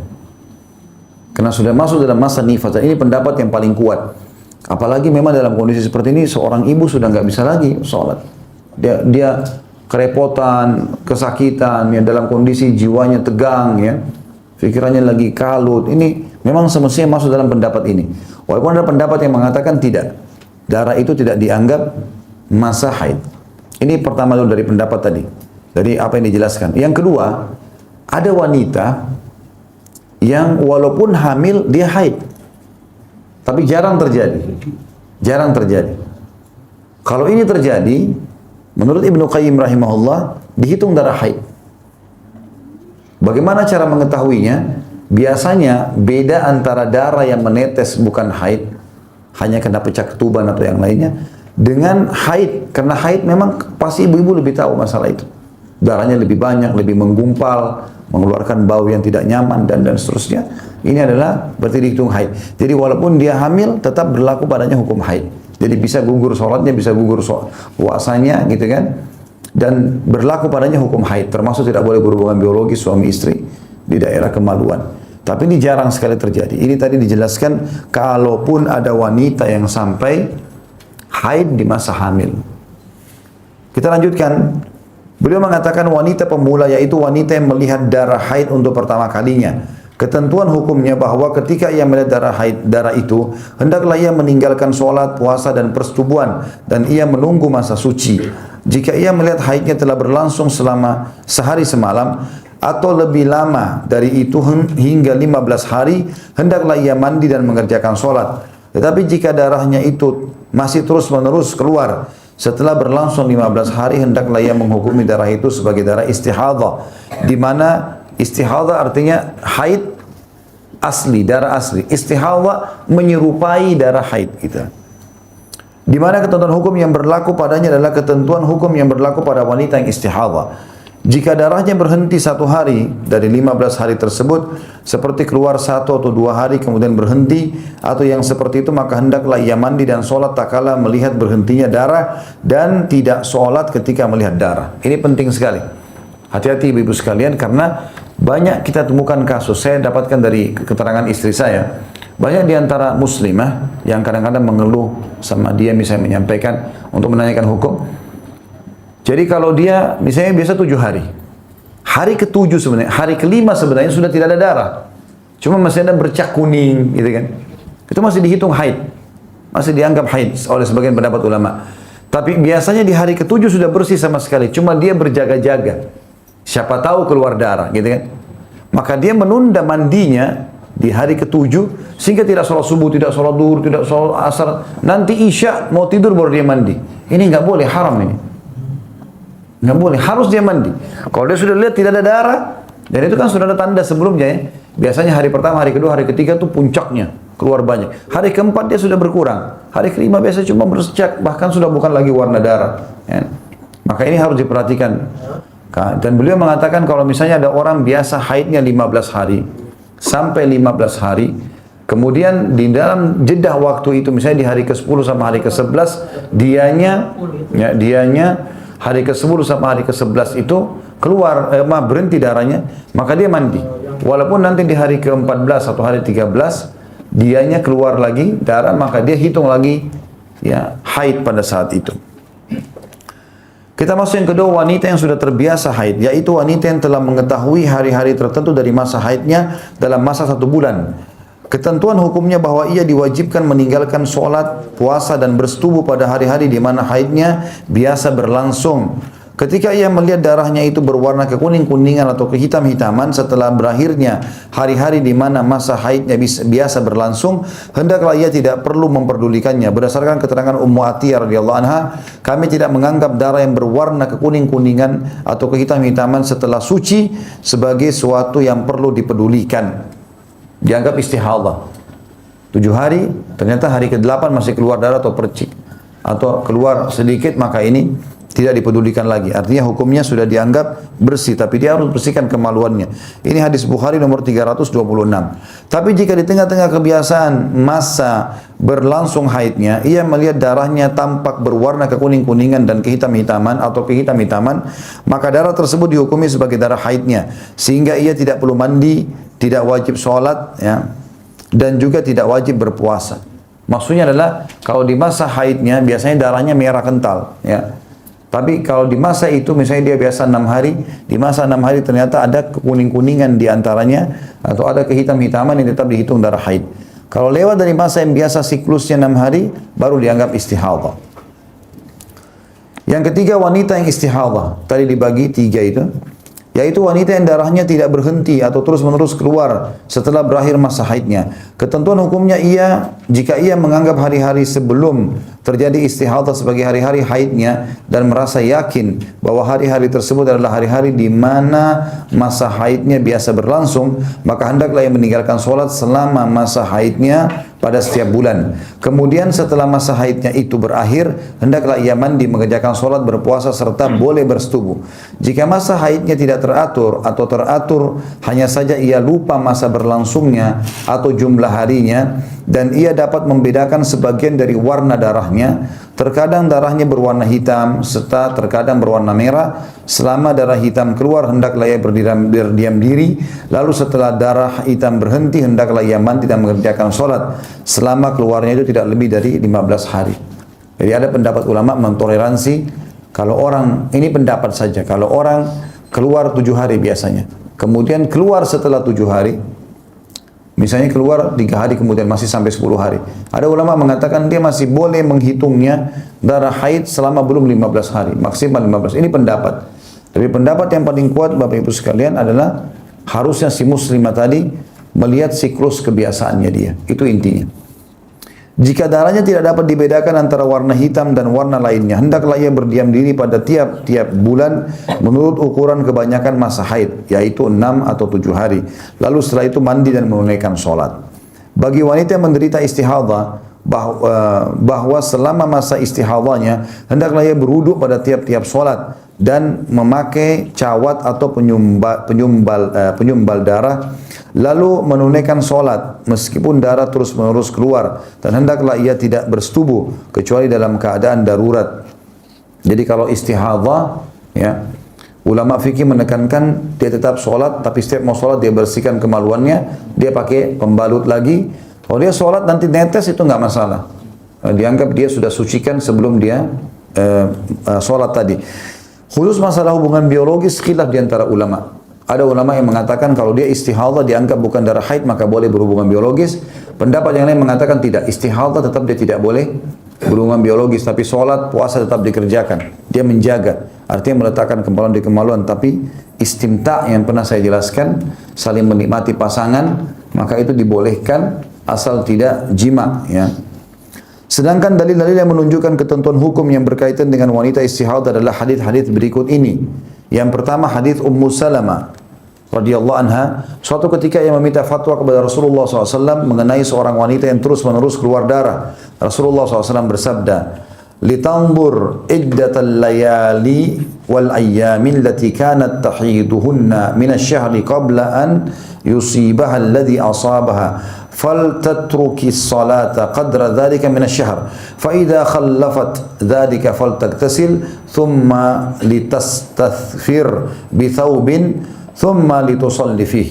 karena sudah masuk dalam masa nifas. Dan ini pendapat yang paling kuat, apalagi memang dalam kondisi seperti ini seorang ibu sudah gak bisa lagi sholat, dia kerepotan, kesakitan ya, dalam kondisi jiwanya tegang ya, pikirannya lagi kalut. Ini memang semestinya masuk dalam pendapat ini. Walaupun ada pendapat yang mengatakan tidak, darah itu tidak dianggap masa haid. Ini pertama dulu dari pendapat tadi, dari apa yang dijelaskan. Yang kedua, ada wanita yang walaupun hamil dia haid, tapi jarang terjadi. Jarang terjadi. Kalau ini terjadi, menurut Ibnu Qayyim rahimahullah, dihitung darah haid. Bagaimana cara mengetahuinya? Biasanya beda antara darah yang menetes bukan haid, hanya kena pecah ketuban atau yang lainnya, dengan haid. Karena haid memang pasti ibu-ibu lebih tahu masalah itu. Darahnya lebih banyak, lebih menggumpal, mengeluarkan bau yang tidak nyaman dan seterusnya. Ini adalah berarti dihitung haid. Jadi walaupun dia hamil tetap berlaku padanya hukum haid. Jadi bisa gugur sholatnya, bisa gugur puasanya gitu kan. Dan berlaku padanya hukum haid, termasuk tidak boleh berhubungan biologis suami istri di daerah kemaluan. Tapi ini jarang sekali terjadi. Ini tadi dijelaskan kalaupun ada wanita yang sampai haid di masa hamil. Kita lanjutkan. Beliau mengatakan wanita pemula, yaitu wanita yang melihat darah haid untuk pertama kalinya. Ketentuan hukumnya bahwa ketika ia melihat darah itu, hendaklah ia meninggalkan sholat, puasa dan persetubuhan, dan ia menunggu masa suci. Jika ia melihat haidnya telah berlangsung selama sehari semalam atau lebih lama dari itu hingga 15 hari, hendaklah ia mandi dan mengerjakan sholat. Tetapi jika darahnya itu masih terus-menerus keluar setelah berlangsung 15 hari, hendaklah ia menghukumi darah itu sebagai darah istihadhah, di mana istihadhah artinya haid asli, darah asli. Istihadhah menyerupai darah haid kita. Di mana ketentuan hukum yang berlaku padanya adalah ketentuan hukum yang berlaku pada wanita yang istihadhah. Jika darahnya berhenti 1 hari dari 15 hari tersebut, seperti keluar 1 atau 2 hari kemudian berhenti, atau yang seperti itu, maka hendaklah ia mandi dan sholat tak kala melihat berhentinya darah, dan tidak sholat ketika melihat darah. Ini penting sekali. Hati-hati ibu-ibu sekalian, karena banyak kita temukan kasus, saya dapatkan dari keterangan istri saya, banyak diantara muslimah yang kadang-kadang mengeluh sama dia, misalnya menyampaikan untuk menanyakan hukum. Jadi kalau dia misalnya biasa 7 hari, hari ke-7 sebenarnya, hari ke-5 sebenarnya sudah tidak ada darah, cuma masih ada bercak kuning gitu kan, itu masih dihitung haid, masih dianggap haid oleh sebagian pendapat ulama. Tapi biasanya di hari ke-7 sudah bersih sama sekali, cuma dia berjaga-jaga, siapa tahu keluar darah gitu kan, maka dia menunda mandinya di hari ke-7 sehingga tidak sholat subuh, tidak sholat duhur, tidak sholat asar, nanti isya mau tidur baru dia mandi. Ini nggak boleh, haram ini. Nggak boleh, harus dia mandi. Kalau dia sudah lihat tidak ada darah, dan itu kan sudah ada tanda sebelumnya ya. Biasanya hari pertama, hari kedua, hari ketiga itu puncaknya keluar banyak. Hari keempat dia sudah berkurang. Hari kelima biasanya cuma bercak, bahkan sudah bukan lagi warna darah. Ya. Maka ini harus diperhatikan. Dan beliau mengatakan kalau misalnya ada orang biasa haidnya 15 hari sampai 15 hari, kemudian di dalam jeda waktu itu misalnya di hari ke-10 sama hari ke-11 dianya hari ke-10 sama hari ke-11 itu keluar berhenti darahnya, maka dia mandi. Walaupun nanti di hari ke-14 atau hari 13 dianya keluar lagi darah, maka dia hitung lagi ya haid pada saat itu. Kita masuk yang kedua, wanita yang sudah terbiasa haid, yaitu wanita yang telah mengetahui hari-hari tertentu dari masa haidnya dalam masa 1 bulan. Ketentuan hukumnya bahwa ia diwajibkan meninggalkan sholat, puasa dan bersetubuh pada hari-hari di mana haidnya biasa berlangsung. Ketika ia melihat darahnya itu berwarna kekuning-kuningan atau kehitam-hitaman setelah berakhirnya hari-hari di mana masa haidnya biasa berlangsung, hendaklah ia tidak perlu memperdulikannya. Berdasarkan keterangan Ummu Atiyah radhiyallahu anha, kami tidak menganggap darah yang berwarna kekuning-kuningan atau kehitam-hitaman setelah suci sebagai suatu yang perlu dipedulikan. Dianggap istihadah. 7 hari, ternyata hari ke-8 masih keluar darah atau percik, atau keluar sedikit, maka ini tidak dipedulikan lagi. Artinya hukumnya sudah dianggap bersih, tapi dia harus bersihkan kemaluannya. Ini hadis Bukhari nomor 326. Tapi jika di tengah-tengah kebiasaan masa berlangsung haidnya, ia melihat darahnya tampak berwarna kekuning-kuningan dan kehitam-hitaman atau kehitam-hitaman, maka darah tersebut dihukumi sebagai darah haidnya, sehingga ia tidak perlu mandi, tidak wajib sholat, ya, dan juga tidak wajib berpuasa. Maksudnya adalah kalau di masa haidnya biasanya darahnya merah kental, ya. Tapi kalau di masa itu misalnya dia biasa 6 hari, di masa 6 hari ternyata ada kekuning-kuningan di antaranya atau ada kehitam-hitaman yang tetap dihitung darah haid. Kalau lewat dari masa yang biasa siklusnya 6 hari, baru dianggap istihadah. Yang ketiga, wanita yang istihadah. Tadi dibagi 3 itu. Yaitu wanita yang darahnya tidak berhenti atau terus-menerus keluar setelah berakhir masa haidnya. Ketentuan hukumnya jika ia menganggap hari-hari sebelum terjadi istihadah sebagai hari-hari haidnya dan merasa yakin bahwa hari-hari tersebut adalah hari-hari di mana masa haidnya biasa berlangsung, maka hendaklah ia meninggalkan sholat selama masa haidnya pada setiap bulan. Kemudian setelah masa haidnya itu berakhir, hendaklah ia mandi, mengerjakan sholat, berpuasa, serta boleh bersetubuh. Jika masa haidnya tidak teratur atau teratur, hanya saja ia lupa masa berlangsungnya atau jumlah harinya, dan ia dapat membedakan sebagian dari warna darahnya. Terkadang darahnya berwarna hitam, serta terkadang berwarna merah. Selama darah hitam keluar, hendaklah ia berdiam diri. Lalu setelah darah hitam berhenti, hendaklah ia mandi dan mengerjakan sholat selama keluarnya itu tidak lebih dari 15 hari. Jadi ada pendapat ulama mentoleransi kalau orang, ini pendapat saja, kalau orang keluar 7 hari biasanya, kemudian keluar setelah 7 hari, misalnya keluar 3 hari kemudian masih sampai 10 hari. Ada ulama mengatakan dia masih boleh menghitungnya darah haid selama belum 15 hari, maksimal 15. Ini pendapat. Tapi pendapat yang paling kuat Bapak Ibu sekalian adalah harusnya si muslimah tadi melihat siklus kebiasaannya dia. Itu intinya. Jika darahnya tidak dapat dibedakan antara warna hitam dan warna lainnya, hendaklah ia berdiam diri pada tiap-tiap bulan menurut ukuran kebanyakan masa haid, yaitu 6 atau 7 hari. Lalu setelah itu mandi dan menunaikan sholat. Bagi wanita yang menderita istihadah, bahwa selama masa istihadahnya, hendaklah ia berwudu pada tiap-tiap sholat dan memakai cawat atau penyumbal darah, lalu menunaikan sholat meskipun darah terus-menerus keluar, dan hendaklah ia tidak bersetubuh kecuali dalam keadaan darurat. Jadi kalau istihadah, ya, ulama fikih menekankan dia tetap sholat, tapi setiap mau sholat dia bersihkan kemaluannya, dia pakai pembalut lagi. Kalau dia sholat nanti netes itu nggak masalah, dianggap dia sudah sucikan sebelum dia sholat tadi. Khusus masalah hubungan biologis, khilaf di antara ulama. Ada ulama yang mengatakan kalau dia istihadah dianggap bukan darah haid maka boleh berhubungan biologis. Pendapat yang lain mengatakan tidak, istihadah tetap dia tidak boleh berhubungan biologis, tapi sholat, puasa tetap dikerjakan. Dia menjaga, artinya meletakkan kemaluan di kemaluan. Tapi istimta yang pernah saya jelaskan, saling menikmati pasangan, maka itu dibolehkan asal tidak jima, ya. Sedangkan dalil-dalil yang menunjukkan ketentuan hukum yang berkaitan dengan wanita istihadah adalah hadis-hadis berikut ini. Yang pertama hadis Ummu Salamah radhiyallahu anha, suatu ketika ia meminta fatwa kepada Rasulullah SAW mengenai seorang wanita yang terus-menerus keluar darah. Rasulullah SAW bersabda, litanzur iddatal layali wal ayyamin allati kanat tahiduhunna min asy-syahri qabla an yusibaha alladhi asabaha فلتترك الصلاة قدر ذلك من الشهر فإذا خلفت ذلك فلتغتسل ثم لتستثفر بثوب ثم لتصلي فيه.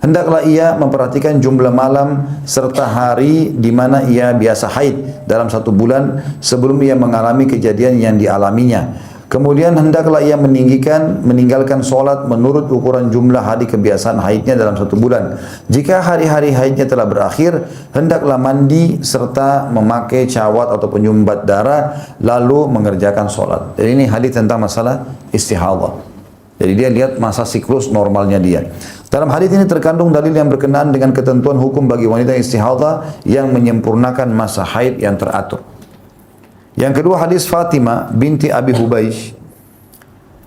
Hendaklah ia memperhatikan jumlah malam serta hari di mana ia biasa haid dalam satu bulan sebelum ia mengalami kejadian yang dialaminya. Kemudian hendaklah ia meninggalkan solat menurut ukuran jumlah hari kebiasaan haidnya dalam satu bulan. Jika hari-hari haidnya telah berakhir, hendaklah mandi serta memakai cawat atau penyumbat darah lalu mengerjakan solat. Jadi ini hadis tentang masalah istihadah. Jadi dia lihat masa siklus normalnya dia. Dalam hadis ini terkandung dalil yang berkenaan dengan ketentuan hukum bagi wanita istihadah yang menyempurnakan masa haid yang teratur. Yang kedua hadis Fatimah binti Abi Hubaish.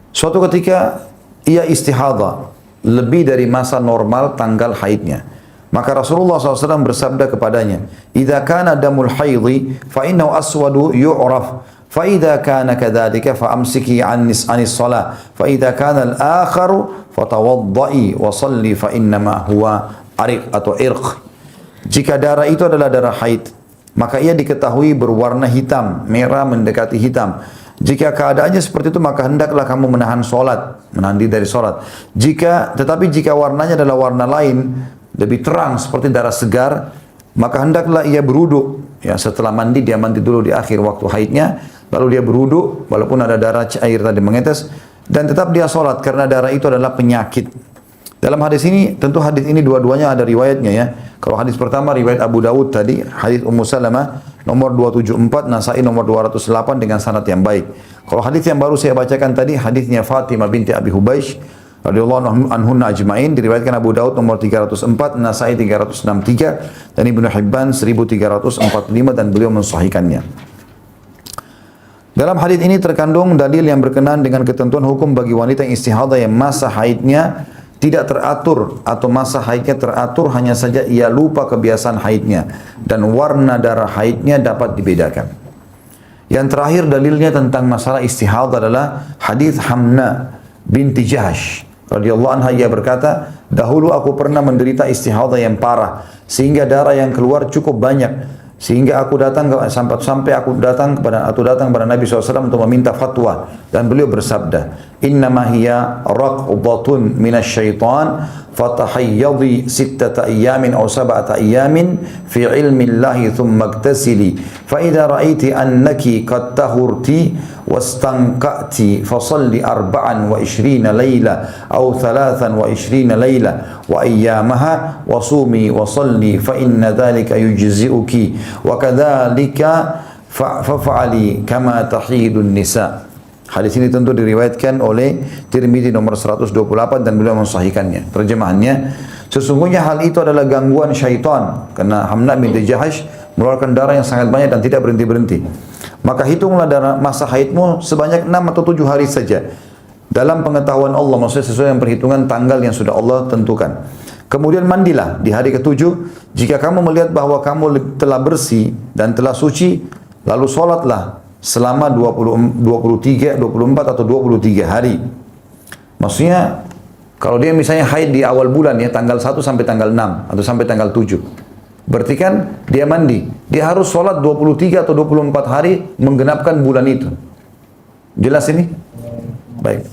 Suatu ketika ia istihadah lebih dari masa normal tanggal haidnya. Maka Rasulullah SAW bersabda kepadanya, "Idza kana damul haidhi fa innahu aswadu yu'raf, fa idza kana kadzalika fa amsiki anis shalah, fa idza kana al-akharu fatawaddai wa shalli fa innama huwa ariq atau irq." Jika darah itu adalah darah haid, maka ia diketahui berwarna hitam, merah mendekati hitam. Jika keadaannya seperti itu, maka hendaklah kamu menahan solat, menahan diri dari solat. Tetapi jika warnanya adalah warna lain, lebih terang seperti darah segar, maka hendaklah ia berwudu. Ya, setelah mandi, dia mandi dulu di akhir waktu haidnya, lalu dia berwudu, walaupun ada darah air tadi mengetes, dan tetap dia solat karena darah itu adalah penyakit. Dalam hadis ini, tentu hadis ini dua-duanya ada riwayatnya ya. Kalau hadis pertama riwayat Abu Dawud tadi, hadis Ummu Salamah nomor 274, Nasai nomor 208 dengan sanad yang baik. Kalau hadis yang baru saya bacakan tadi, hadisnya Fatimah binti Abi Hubaish radhiyallahu anhunna ajma'in, diriwayatkan Abu Dawud nomor 304, Nasai 363 dan Ibnu Hibban 1345 dan beliau mensahihkannya. Dalam hadis ini terkandung dalil yang berkenaan dengan ketentuan hukum bagi wanita yang istihadah yang masa haidnya tidak teratur atau masa haidnya teratur, hanya saja ia lupa kebiasaan haidnya dan warna darah haidnya dapat dibedakan. Yang terakhir dalilnya tentang masalah istihadah adalah hadis Hamna binti Jahsh radhiyallahu anha. Ia berkata, dahulu aku pernah menderita istihadah yang parah sehingga darah yang keluar cukup banyak, sehingga aku datang sampai aku datang kepada Nabi SAW untuk meminta fatwa, dan beliau bersabda, innama hiya raqdatun minasyaitan fatahayyadi 6 ayyamin aw 7 ayyamin fi ilmi Allahi thumma igtasili fa idza ra'aiti annaki qad tahurti wastanqati fasalli 24 layla aw 23 layla wa ayyamaha wa sumi wa salli fa inna dhalika yujzi'uki wa kadzalika fa'ali kama tahidun nisa. Hadis ini tentu diriwayatkan oleh Tirmidzi nomor 128 dan beliau mensahihkannya. Terjemahannya, sesungguhnya hal itu adalah gangguan syaitan karena Hamna binti Jahsh mengeluarkan darah yang sangat banyak dan tidak berhenti-berhenti. Maka hitunglah darah masa haidmu sebanyak 6 atau 7 hari saja. Dalam pengetahuan Allah, maksudnya sesuai dengan perhitungan tanggal yang sudah Allah tentukan. Kemudian mandilah di hari ke-7. Jika kamu melihat bahwa kamu telah bersih dan telah suci, lalu sholatlah selama 23, 24 atau 23 hari. Maksudnya kalau dia misalnya haid di awal bulan ya, tanggal 1 sampai tanggal 6 atau sampai tanggal 7. Berarti kan dia mandi, dia harus sholat 23 atau 24 hari menggenapkan bulan itu. Jelas ini? Baik.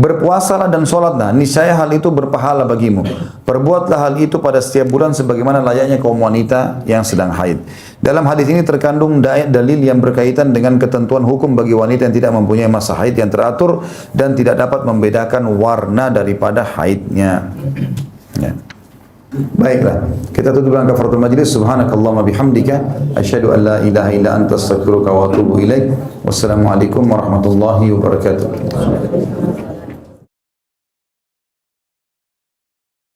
Berpuasalah dan sholatlah, niscaya hal itu berpahala bagimu. Perbuatlah hal itu pada setiap bulan sebagaimana layaknya kaum wanita yang sedang haid. Dalam hadis ini terkandung dalil yang berkaitan dengan ketentuan hukum bagi wanita yang tidak mempunyai masa haid yang teratur dan tidak dapat membedakan warna daripada haidnya. Ya. Baiklah, kita tutup dengan kafaratul majlis. Subhanakallahumma bihamdika asyhadu an la ilaha illa anta astaghfiruka wa atubu ilaik. Wassalamualaikum warahmatullahi wabarakatuh.